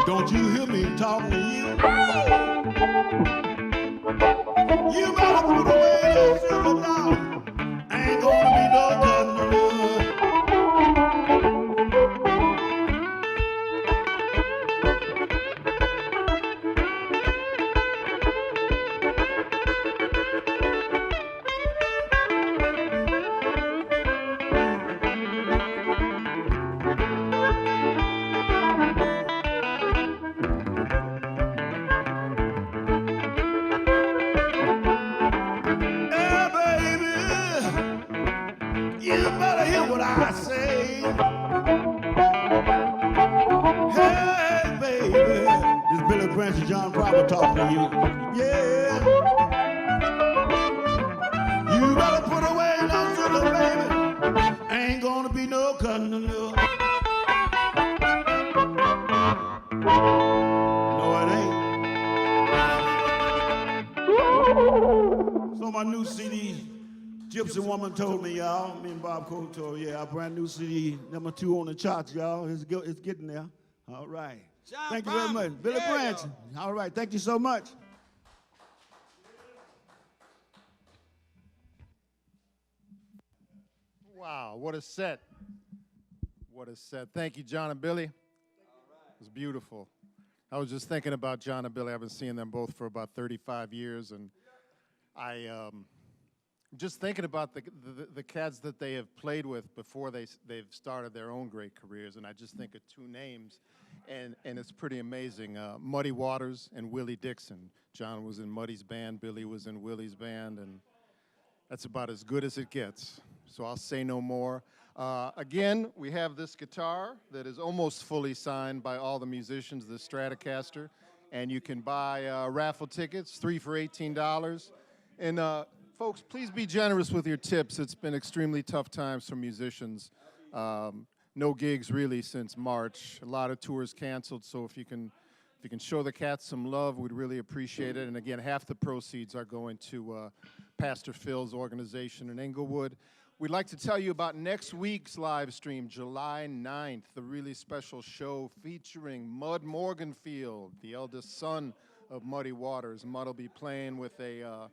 Don't you hear me talking to you? You better put away that silver dollar. Ain't gonna be no cutting the wood. Yeah, baby, you better hear what I say. Hey, baby, this Billy Branch and John Proper talking to you. Yeah, you better put away that sugar, baby. Ain't gonna be no cutting the love. No, it ain't. So my new CD, Gypsy Woman told me, y'all. Me and Bob Cole told, yeah, our brand new CD, #2 on the charts, y'all. It's getting there. All right. John Thank you very Palmer. much. Billy Yeah, Branch. y'all. All right. Thank you so much. Wow, what a set. What a set. Thank you, John and Billy. It was beautiful. I was just thinking about John and Billy. I've been seeing them both for about 35 years, and just thinking about the cats that they have played with before they've started their own great careers, and I just think of two names, and it's pretty amazing. Muddy Waters and Willie Dixon. John was in Muddy's band, Billy was in Willie's band, and that's about as good as it gets. So I'll say no more. Again, we have this guitar that is almost fully signed by all the musicians, the Stratocaster, and you can buy raffle tickets, 3 for $18. And folks, please be generous with your tips. It's been extremely tough times for musicians. No gigs really since March. A lot of tours canceled, so if you can show the cats some love, we'd really appreciate it. And again, half the proceeds are going to Pastor Phil's organization in Inglewood. We'd like to tell you about next week's live stream, July 9th, the really special show featuring Mud Morganfield, the eldest son of Muddy Waters. Mud will be playing with a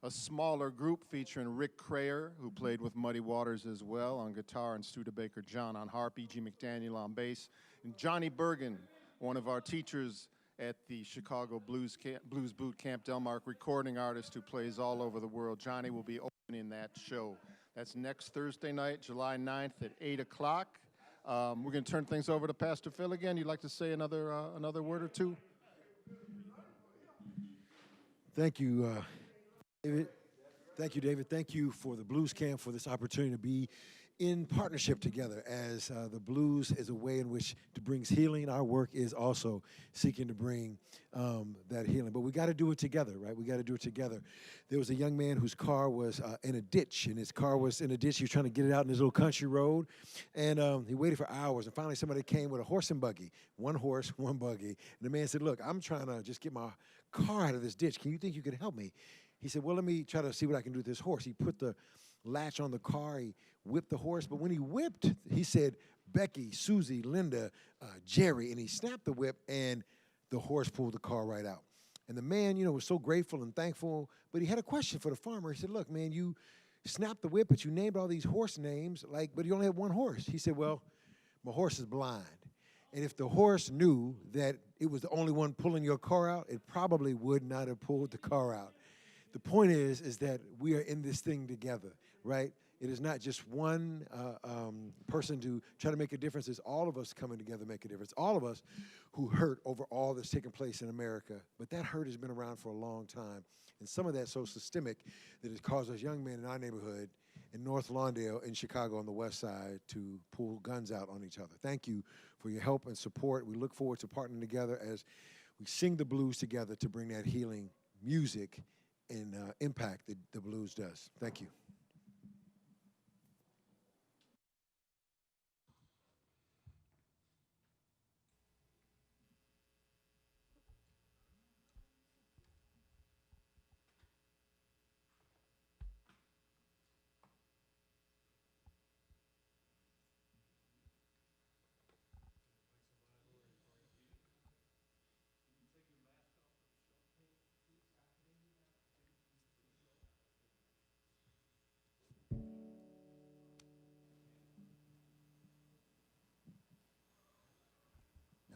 smaller group featuring Rick Crayer, who played with Muddy Waters as well on guitar, and Studebaker John on harp, E.G. McDaniel on bass, and Johnny Bergen, one of our teachers at the Chicago Blues Bootcamp, Delmark recording artist who plays all over the world. Johnny will be opening that show. That's next Thursday night, July 9th at 8 o'clock. We're going to turn things over to Pastor Phil again. You'd like to say another word or two? Thank you, David. Thank you, David. Thank you for the Blues Camp, for this opportunity to be in partnership together, as the blues is a way in which to bring healing. Our work is also seeking to bring that healing. But we got to do it together, right? We got to do it together. There was a young man whose car was in a ditch, and his car was in a ditch. He was trying to get it out in his little country road, and he waited for hours. And finally, somebody came with a horse and buggy, one horse, one buggy. And the man said, "Look, I'm trying to just get my car out of this ditch. Can you think you could help me?" He said, "Well, let me try to see what I can do with this horse." He put the latch on the car, he whipped the horse, but when he whipped, he said, "Becky, Susie, Linda, Jerry," and he snapped the whip, and the horse pulled the car right out. And the man, was so grateful and thankful, but he had a question for the farmer. He said, "Look, man, you snapped the whip, but you named all these horse names, but you only have one horse." He said, "Well, my horse is blind. And if the horse knew that it was the only one pulling your car out, it probably would not have pulled the car out." The point is that we are in this thing together, right? It is not just one person to try to make a difference. It's all of us coming together to make a difference. All of us who hurt over all that's taking place in America. But that hurt has been around for a long time. And some of that's so systemic that it caused us young men in our neighborhood in North Lawndale in Chicago on the west side to pull guns out on each other. Thank you for your help and support. We look forward to partnering together as we sing the blues together to bring that healing music and impact that the blues does. Thank you.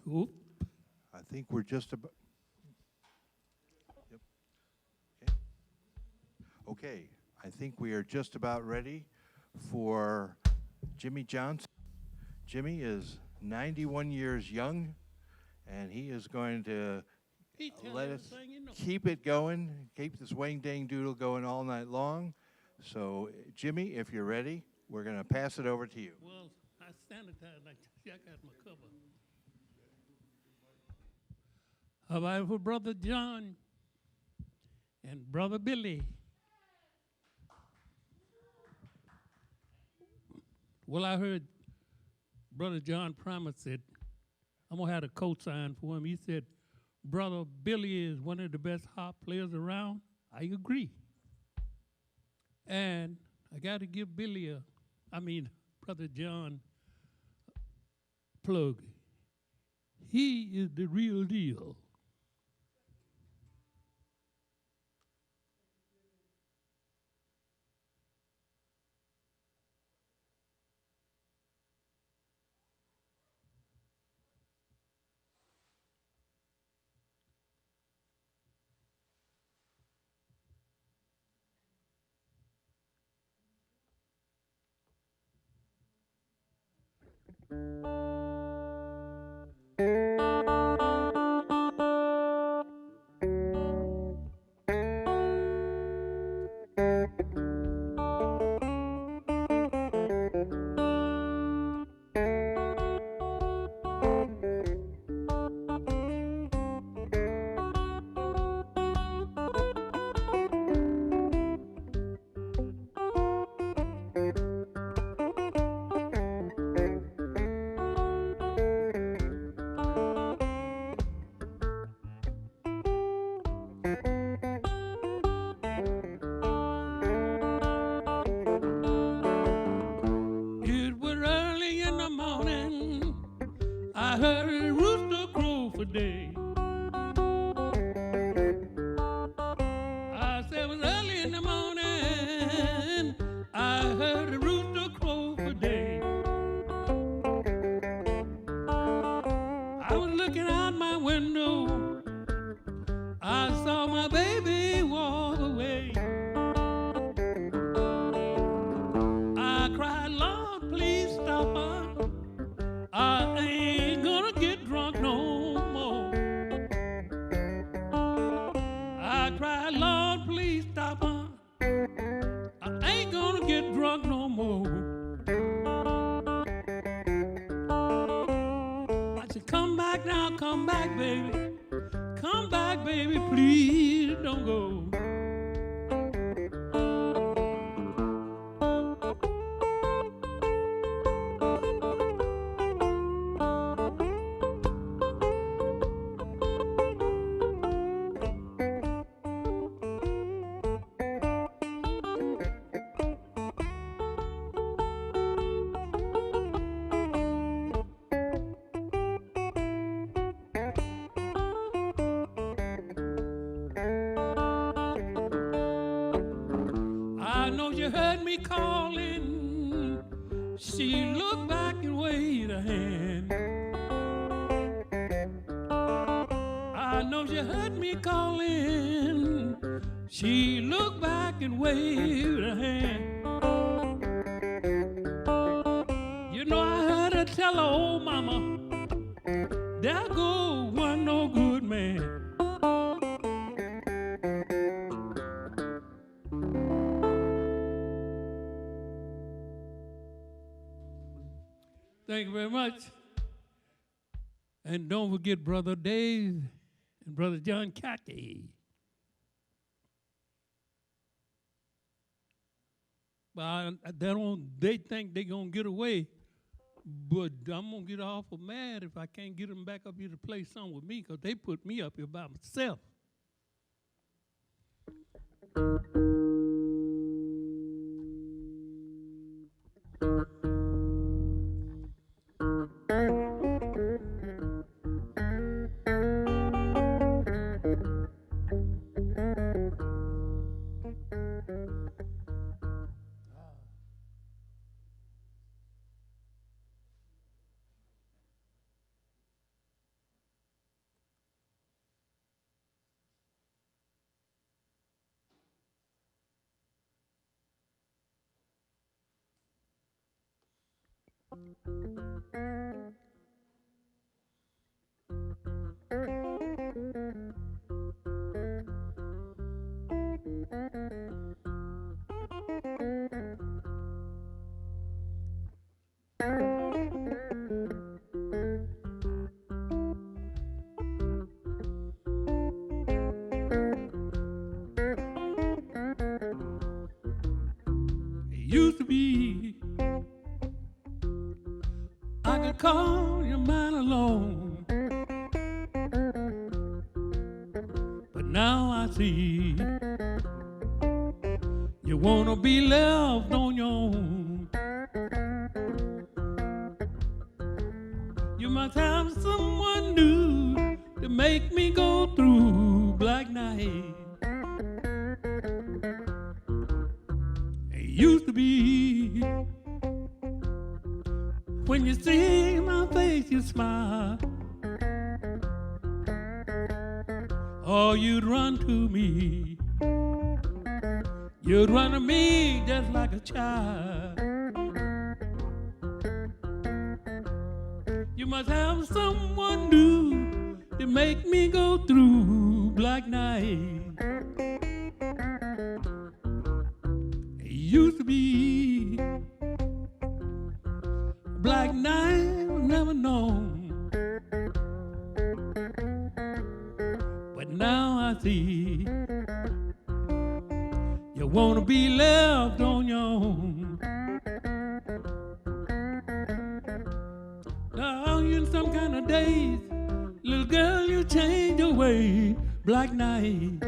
Oop. I think we're just about. Yep. Okay. Okay. I think we are just about ready for Jimmy Johnson. Jimmy is 91 years young, and he is going to let us keep it going, keep this Wang Dang Doodle going all night long. So, Jimmy, if you're ready, we're going to pass it over to you. Well, I sanitize like I got my cover. How about for Brother John and Brother Billy? Well, I heard Brother John promised said, I'm going to have a coat signed for him. He said, Brother Billy is one of the best harp players around. I agree. And I got to give Brother John, plug. He is the real deal. It was early in the morning. I heard a rooster crow for day. I said it was early in the morning. I heard a rooster crow for day. I was looking out my window. I saw my baby walk away. I cried, Lord, please stop her. I ain't gonna get drunk no more. I cried, Lord, please stop her. I ain't gonna get drunk no more. I said, come back now, come back, baby. Come back, baby, please don't go. I know you heard me calling. She looked back and waved a hand. I know you heard me calling. She looked back and waved a hand. You know I heard her tell her old mama, there go one no good man. Thank you very much. And don't forget Brother Dave and Brother John Kattke. But they think they're going to get away, but I'm going to get awful mad if I can't get them back up here to play something with me because they put me up here by myself. It used to be I could call your mind alone, but now I see you wanna be left on your own. You must have someone new to make me go through black night. It used to be when you see my face, you smile. Oh, you'd run to me. You'd run to me just like a child. You must have someone new to make me go through black night. It used to be black night was never known, but now I see you wanna be left on your own. Now in some kind of days, little girl, you change your way, black night.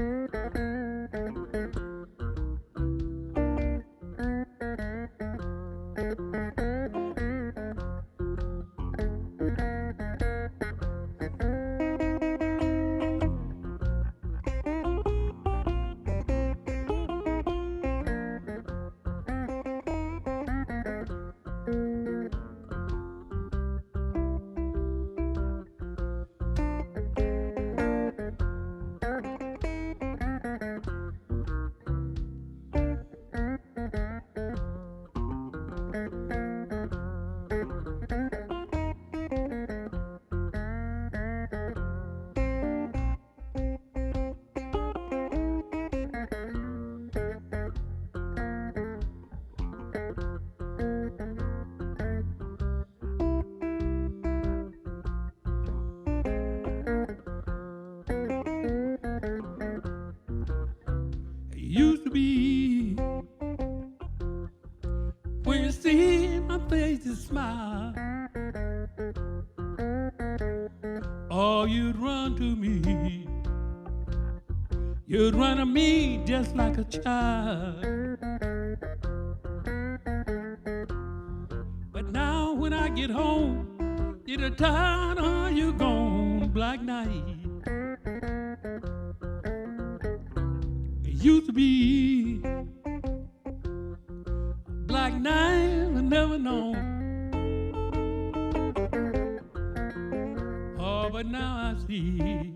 Used to be when you see my face, you smile. Oh, you'd run to me. You'd run to me just like a child. But now when I get home, you're tired or you gone, black night. Used to be black night was never known. Oh, but now I see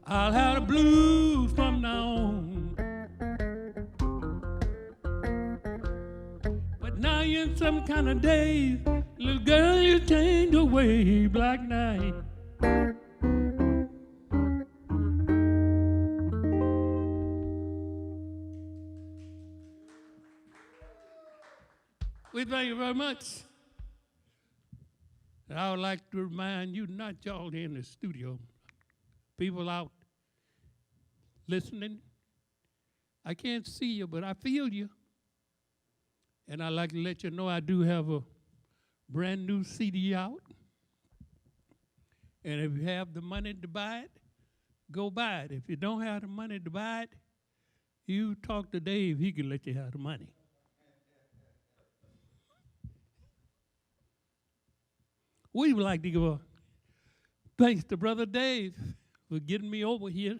I'll have the blues from now on. But now you're in some kind of days, little girl, you change your way, black night. We thank you very much. And I would like to remind you, not y'all in the studio, people out listening. I can't see you, but I feel you. And I'd like to let you know I do have a brand new CD out. And if you have the money to buy it, go buy it. If you don't have the money to buy it, you talk to Dave, he can let you have the money. We would like to give a thanks to Brother Dave for getting me over here.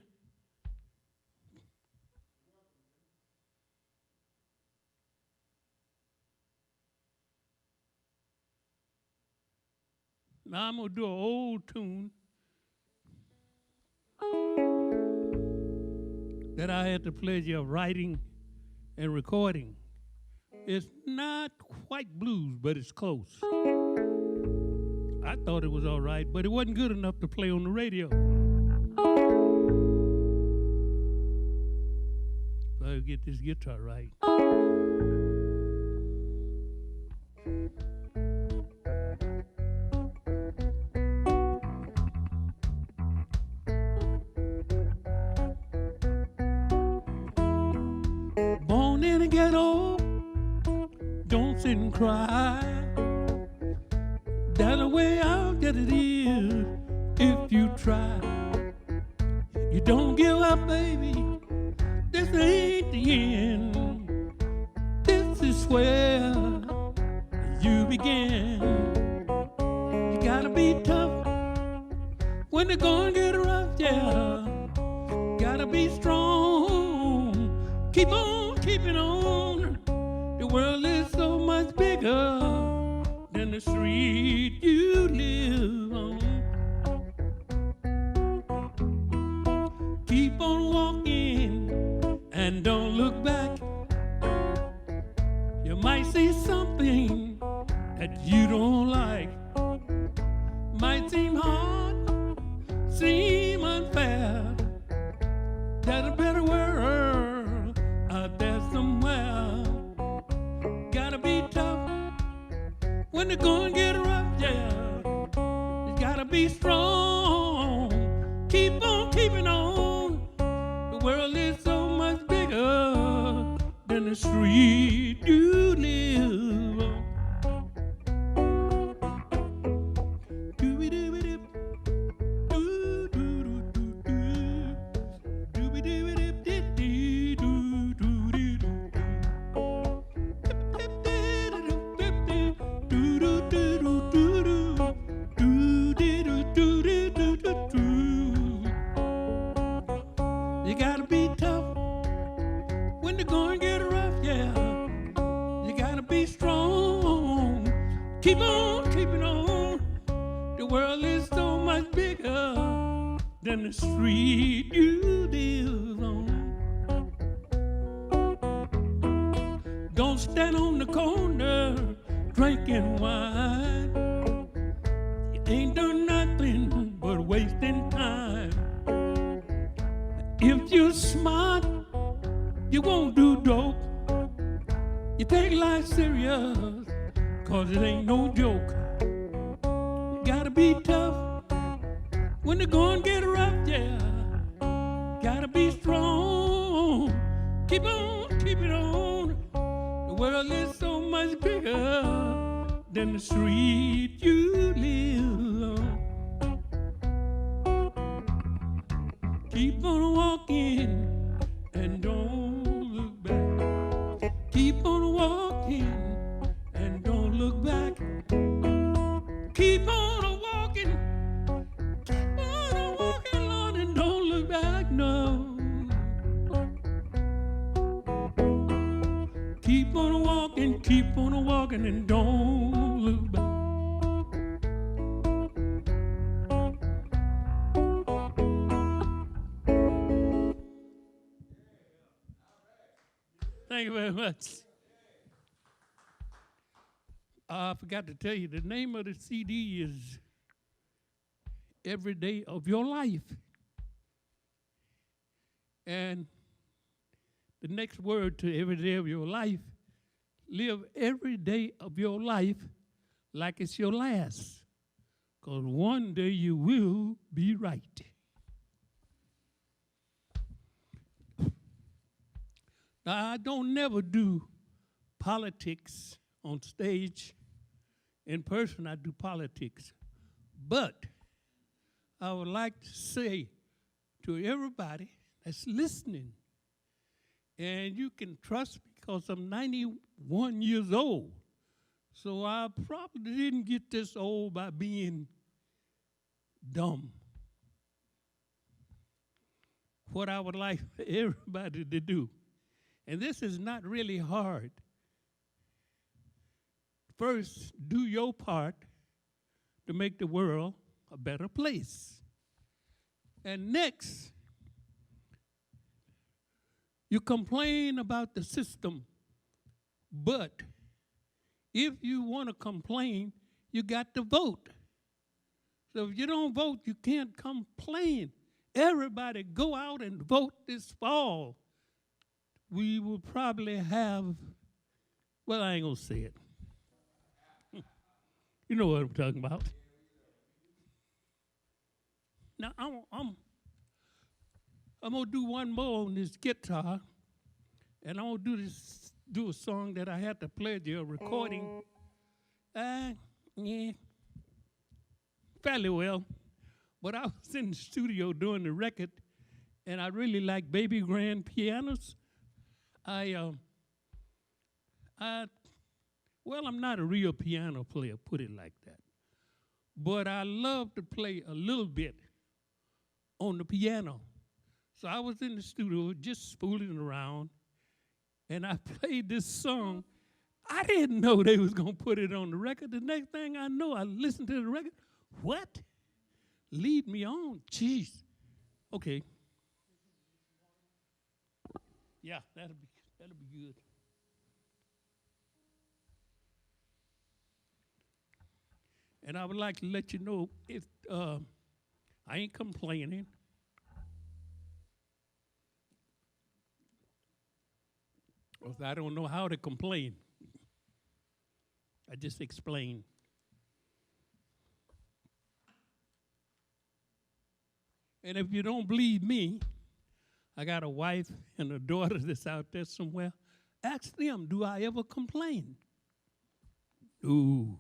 Now I'm going to do an old tune that I had the pleasure of writing and recording. It's not quite blues, but it's close. I thought it was all right, but it wasn't good enough to play on the radio. So I'll get this guitar right. Born in a ghetto, don't sit and cry. That's the way I'll get it is if you try. You don't give up, baby. This ain't the end. This is where you begin. You gotta be tough when the going get rough, yeah. Gotta be strong. Keep on keeping on. The world is so much bigger than the street you live on. Keep on walking and don't look back. You might see something that you don't like. Might seem hard, seem unfair. There's a better world out there somewhere. Gotta be tough when the going get rough, yeah. You gotta be strong. Keep on keeping on. The world is so much bigger than the street you live on. Dooby-dooby-dip, doo-doo-doo-doo-doo. Dooby-dooby-dip-dip-dee, doo-doo-doo-doo. Dip-dip-dee-doo-dip-dee, doo-doo-doo-doo-doo-doo. Doo-dee-doo-doo-doo-doo-doo. You gotta be tough when the going get rough, yeah. You gotta be strong. Keep on keeping on. The world is so much bigger than the street you live on. Don't stand on the corner drinking wine. You ain't done nothing but wasting time. If you're smart, you won't do dope. You take life serious, cause it ain't no joke. You gotta be tough when the going get rough, yeah. Gotta be strong. Keep on keeping on. The world is so much bigger than the street you live on. Keep on walking and don't look back. Keep on walking and don't look back. Keep on walking, Lord, and don't look back, no. Keep on walking and don't look back. Thank you very much. I forgot to tell you, the name of the CD is Every Day of Your Life. And the next word to every day of your life, live every day of your life like it's your last. Because one day you will be right. Now, I don't never do politics on stage. In person, I do politics. But I would like to say to everybody that's listening, and you can trust me because I'm 91 years old, so I probably didn't get this old by being dumb. What I would like for everybody to do, and this is not really hard. First, do your part to make the world a better place. And next, you complain about the system But if you want to complain, you got to vote. So if you don't vote, you can't complain. Everybody go out and vote this fall. We will probably have, well, I ain't gonna say it. You know what I'm talking about. Now I'm gonna do one more on this guitar, and I'm gonna do a song that I had to play the recording. Yeah, fairly well. But I was in the studio doing the record, and I really like baby grand pianos. I'm not a real piano player, put it like that. But I love to play a little bit on the piano. So I was in the studio just spooling around, and I played this song. I didn't know they was gonna put it on the record. The next thing I know, I listened to the record. What? Lead me on, jeez. Okay. Yeah, that'll be good. And I would like to let you know if I ain't complaining. Because I don't know how to complain. I just explain. And if you don't believe me, I got a wife and a daughter that's out there somewhere. Ask them, do I ever complain? Ooh.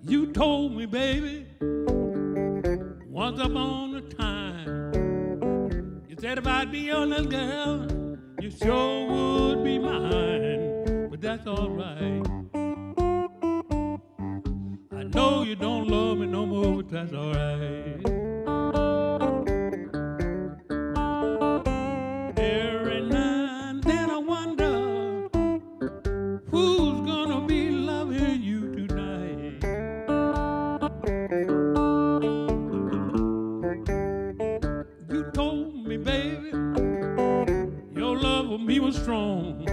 You told me, baby, once upon a time, you said if I'd be your little girl, you sure would be mine, but that's all right. I know you don't love me no more, but that's all right. Every now and then I wonder who's gonna be loving you tonight. You told me, baby, your love for me was strong.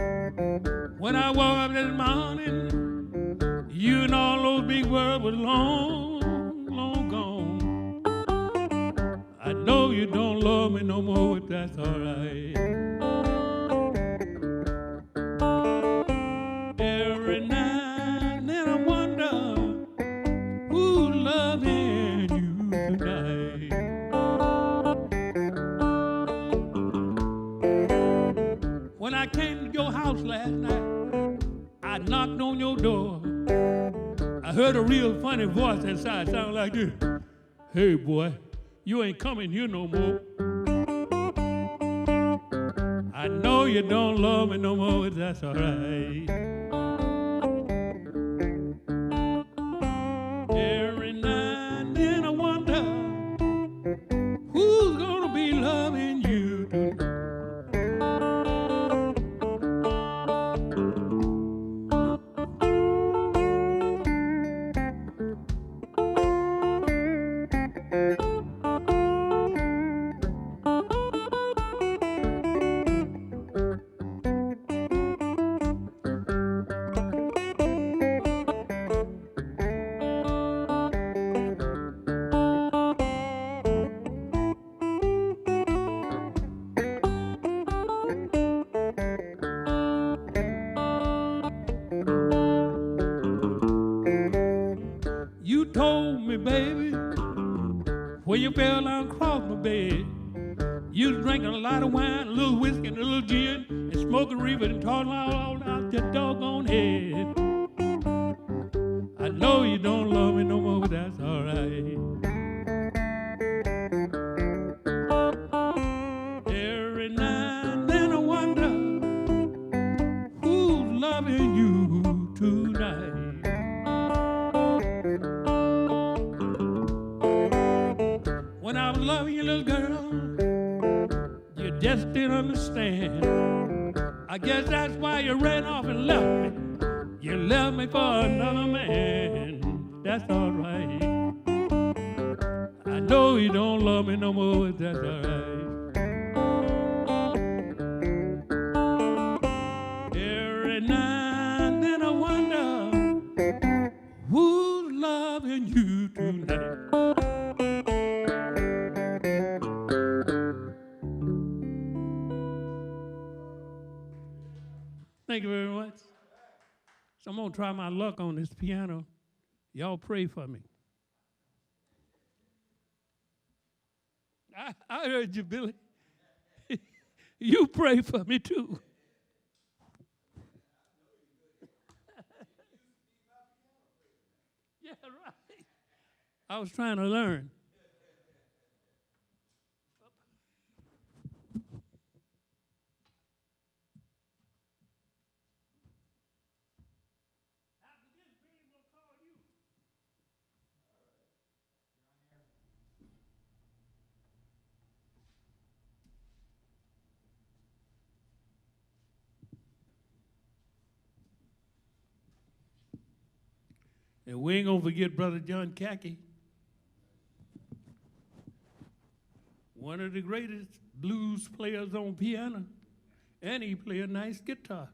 When I woke up this morning, you and all those big words were long, long gone. I know you don't love me no more, but that's all right. Every now and then I wonder who's loving you tonight. When I came to your house last night, I knocked on your door. I heard a real funny voice inside, sound like this. Hey boy, you ain't coming here no more. I know you don't love me no more, but that's all right. Every now and then I wonder who's gonna be loving you tonight. You told me, baby, when you fell down across my bed, you was drinking a lot of wine, a little whiskey, and a little gin, and smoking reefer and talking all out your doggone head. I know you don't love me no more, but that's all right. Every now and then I wonder who's loving you tonight. When I was loving you, little girl, just didn't understand. I guess that's why you ran off and left me. You left me for another man. That's all right. I know you don't love me no more. That's all right. Every night and then I wonder who's loving you tonight. Thank you very much. So I'm going to try my luck on this piano. Y'all pray for me. I heard you, Billy. You pray for me, too. Yeah, right. I was trying to learn. And we ain't gonna forget Brother John Kattke, one of the greatest blues players on piano, and he play a nice guitar.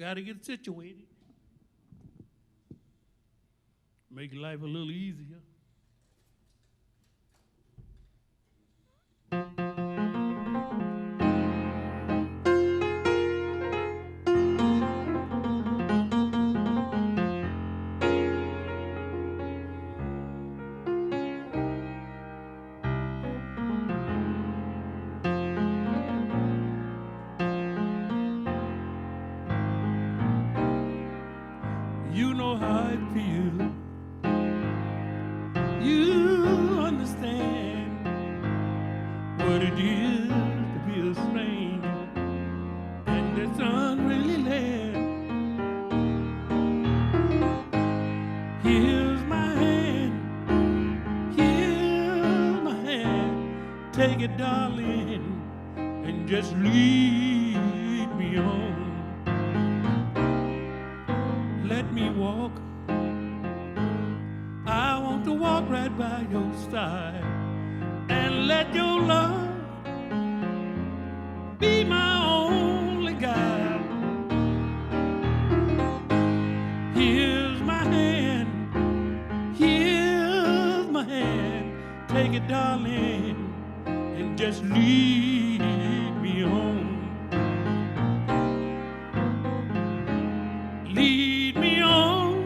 Got to get situated. Make life a little easier. You know how I feel. You understand what it is to be a stranger in this unreally land. Here's my hand, take it, darling, and just lead me on. Let me walk. I want to walk right by your side and let your love be my only guide. Here's my hand, take it, darling, and just lead me on. Lead me on,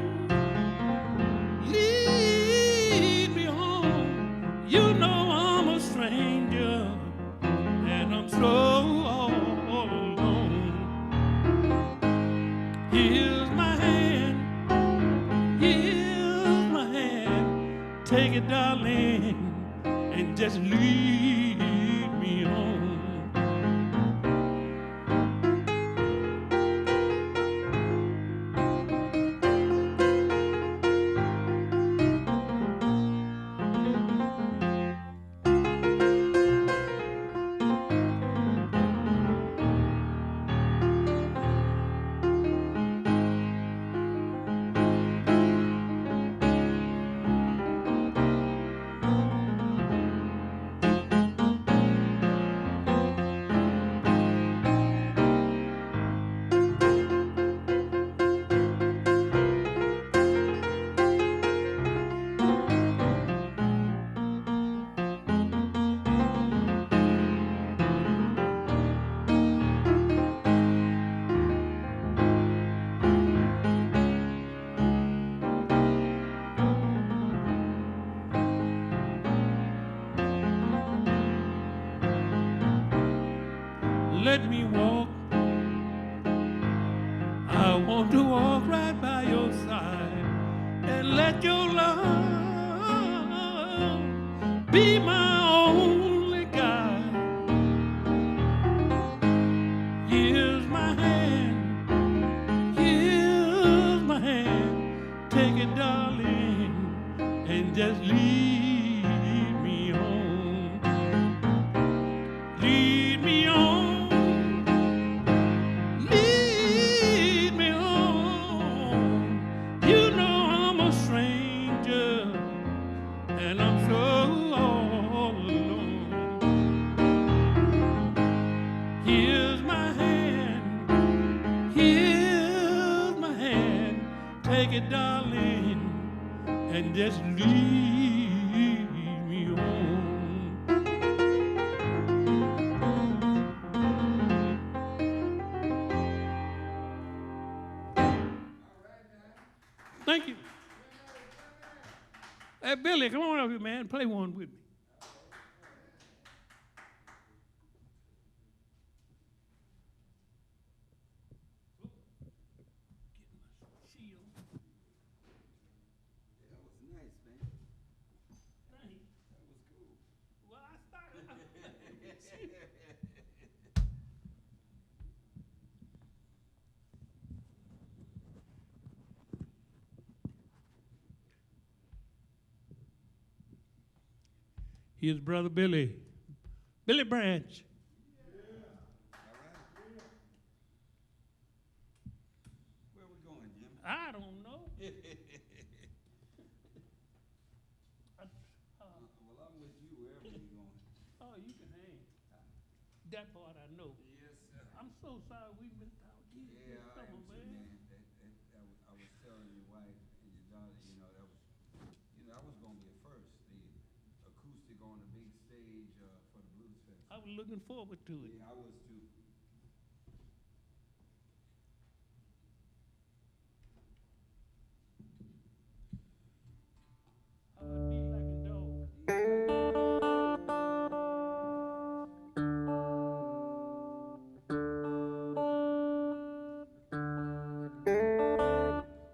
lead me on. You know I'm a stranger and I'm so all alone. Here's my hand, take it, darling, and just lead me on. Let me walk. want to walk right by your side and let your love be my only guide. Here's my hand, here's my hand. Take it, darling, and just lead me home. Lead me on, lead me on. You know I'm a stranger, and I'm so all alone. Here's my hand, here's my hand. Take it, darling, and just lead me home. Thank you. Hey, Billy, come on up here, man. Play one with me. That was nice, man. Thanks. That was cool. Well, I started out. Here's Brother Billy. Billy Branch. Where we going, Jim? I don't know. Well, I'm with you wherever you're going. Oh, you can hang. That part I know. Yes, sir. I'm so sorry we missed out. Yeah, I am too, man. I was telling your wife and your daughter, that was going to be a first. The acoustic on the big stage for the Blues Fest. I was looking forward to it. Yeah, I was too. I would be like a dog.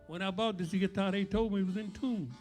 When I bought this guitar, they told me it was in tune.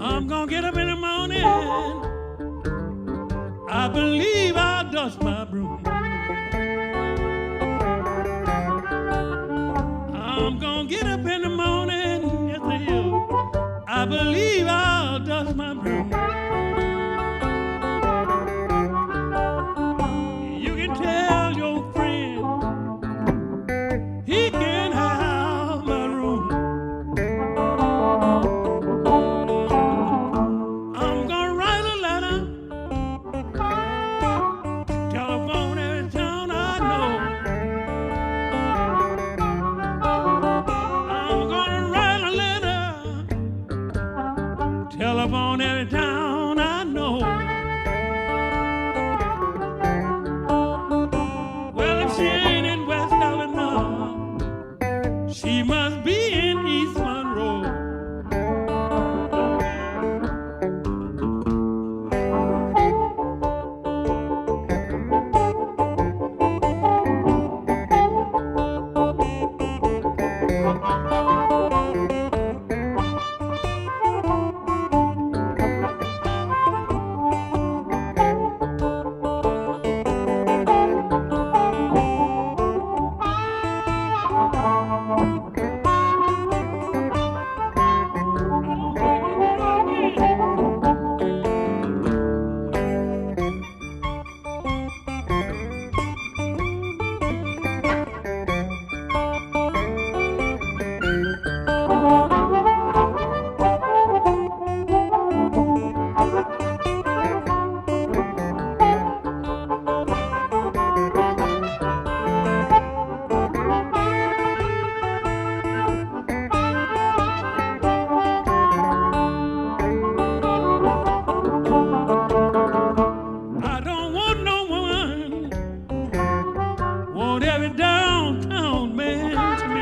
I'm gonna get up in the morning. I believe I'll dust my broom. I'm gonna get up in the morning, yes I will. I believe I'll dust my broom. You can tell your friend he can have my room. I'm gonna write a letter, telephone every town I know. every downtown man to me.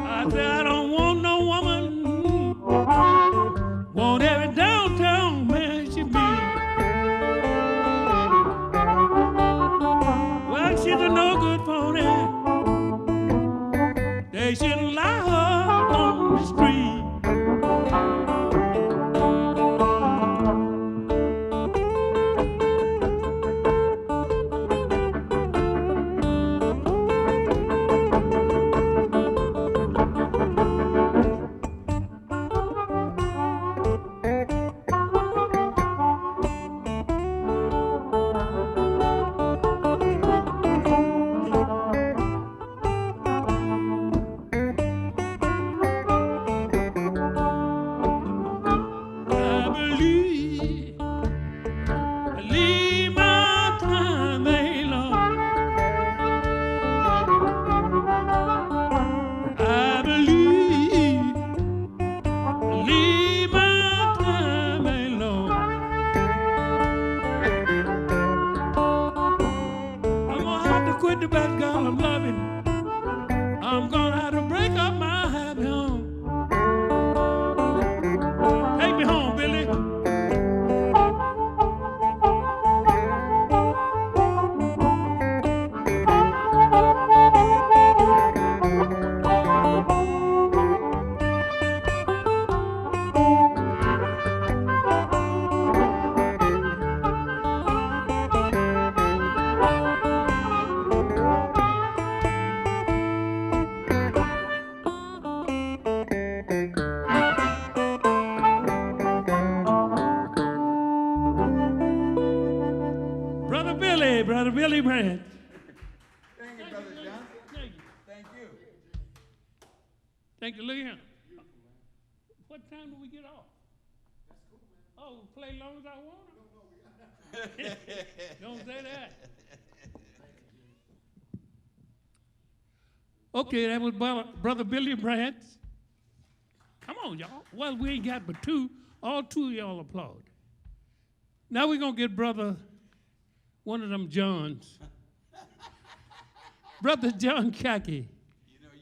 I said, I don't want no woman, want every downtown man she be. Well, she's a no good pony. They shouldn't lie her on the street. Brother Billy Branch. Thank you, Brother John. Thank you. Thank you. Thank you. Look here. What time do we get off? That's cool, man. Oh, play as long as I want to? Don't say that. Okay, that was Brother Billy Branch. Come on, y'all. Well, we ain't got but two. All two of y'all applaud. Now we're going to get one of them Johns. Brother John Kattke,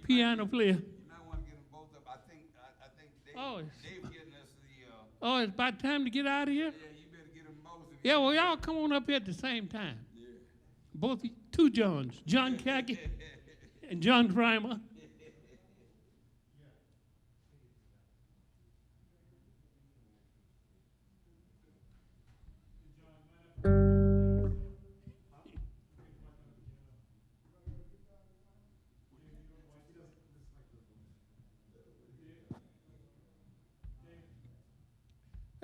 piano player. You might want to get them both up. I think Dave getting us the. Oh, it's about time to get out of here? Yeah, you better get them both. Yeah, well, y'all come on up here at the same time. Yeah. Both, two Johns, John Kattke and John Primer.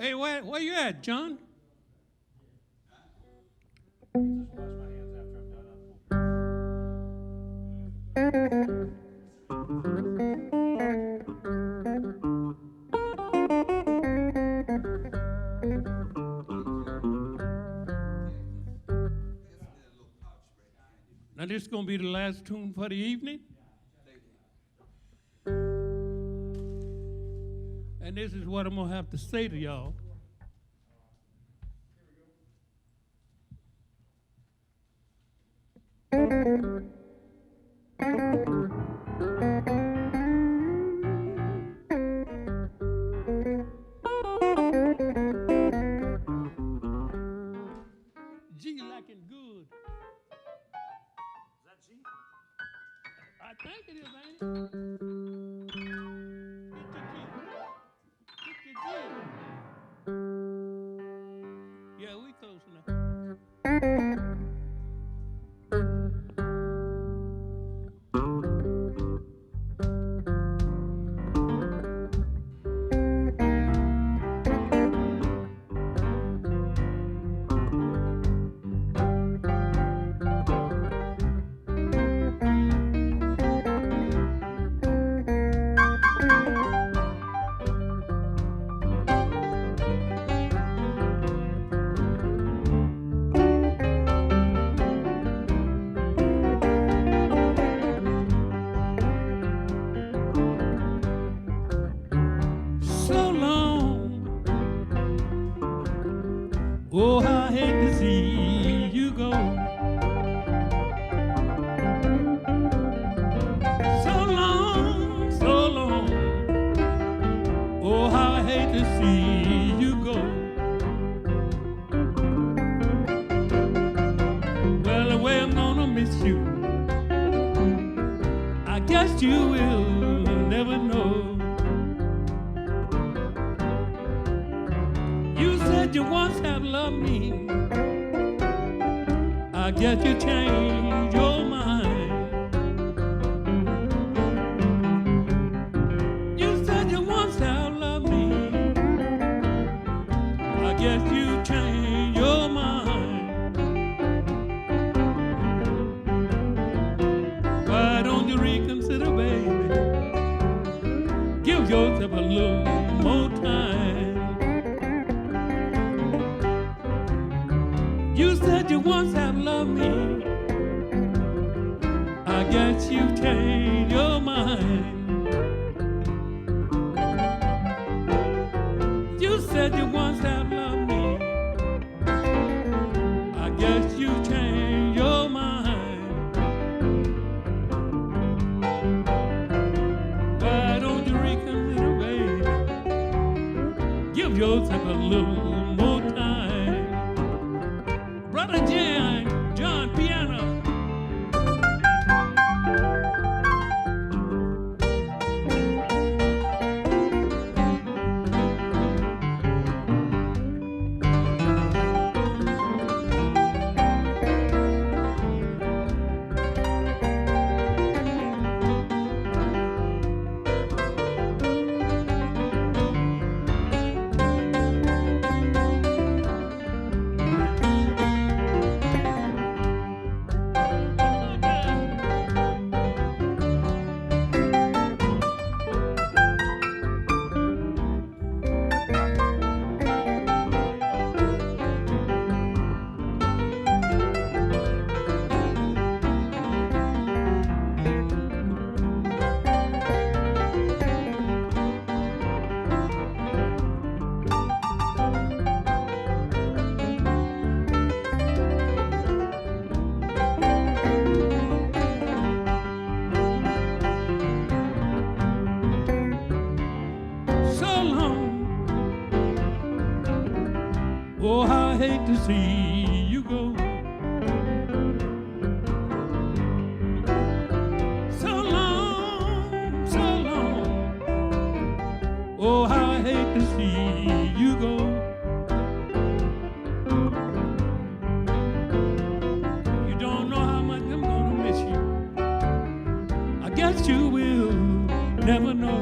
Hey, where you at, John? Now this is going to be the last tune for the evening. And this is what I'm going to have to say to y'all. G lacking good. Is that G? I think it is, ain't it? Yeah, we close enough. guess you will never know. You said you once have loved me. I guess you changed your mind. You said you once have loved me. I guess you changed your mind. Why don't you reconsider, baby? Give yourself a little more time. You said you once have loved me. I guess you changed your mind. You said you once have loved me. I guess you changed your mind. Why don't you reconsider, baby? Give yourself a little more time. Brother John, piano. Oh, how I hate to see you go. So long, so long. Oh, how I hate to see you go. You don't know how much I'm gonna miss you. I guess you will never know.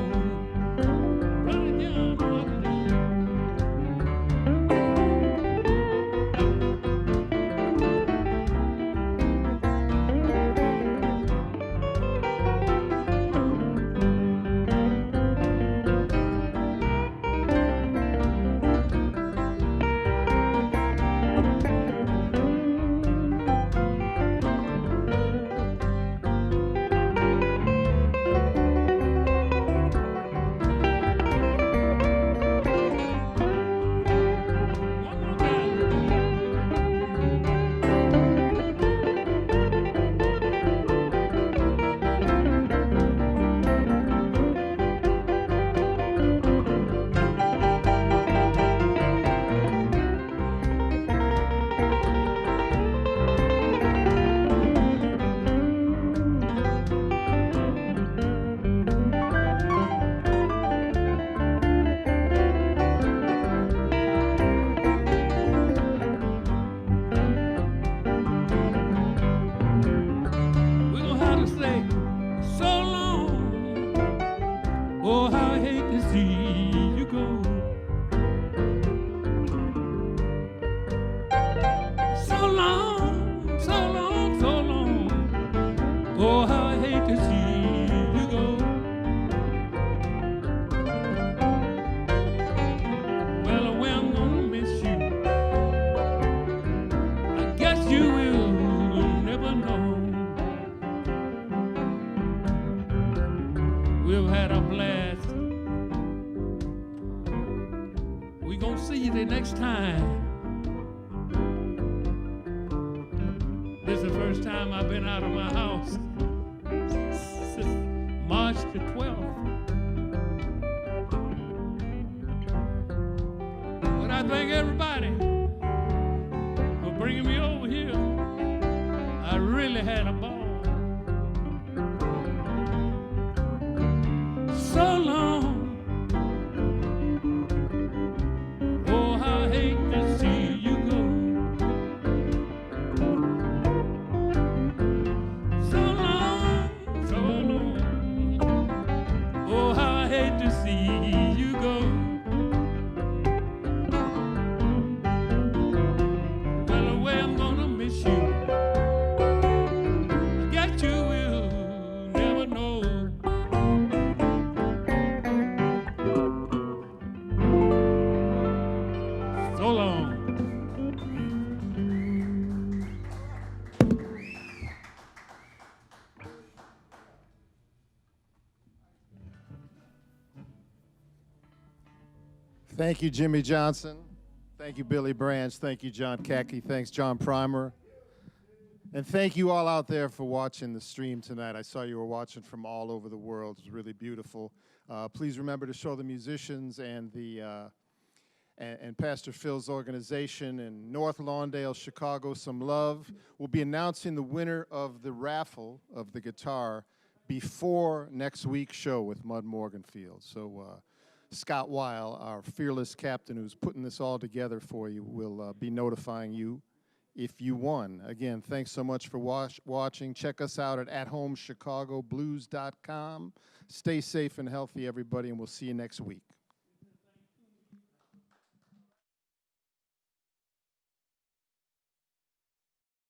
Thank you, Jimmy Johnson. Thank you, Billy Branch. Thank you, John Kattke. Thanks, John Primer. And thank you all out there for watching the stream tonight. I saw you were watching from all over the world. It was really beautiful. Please remember to show the musicians and the and Pastor Phil's organization in North Lawndale, Chicago, some love. We'll be announcing the winner of the raffle of the guitar before next week's show with Mud Morganfield. So Scott Weil, our fearless captain who's putting this all together for you, will be notifying you if you won. Again, thanks so much for watching. Check us out at athomechicagoblues.com. Stay safe and healthy, everybody, and we'll see you next week.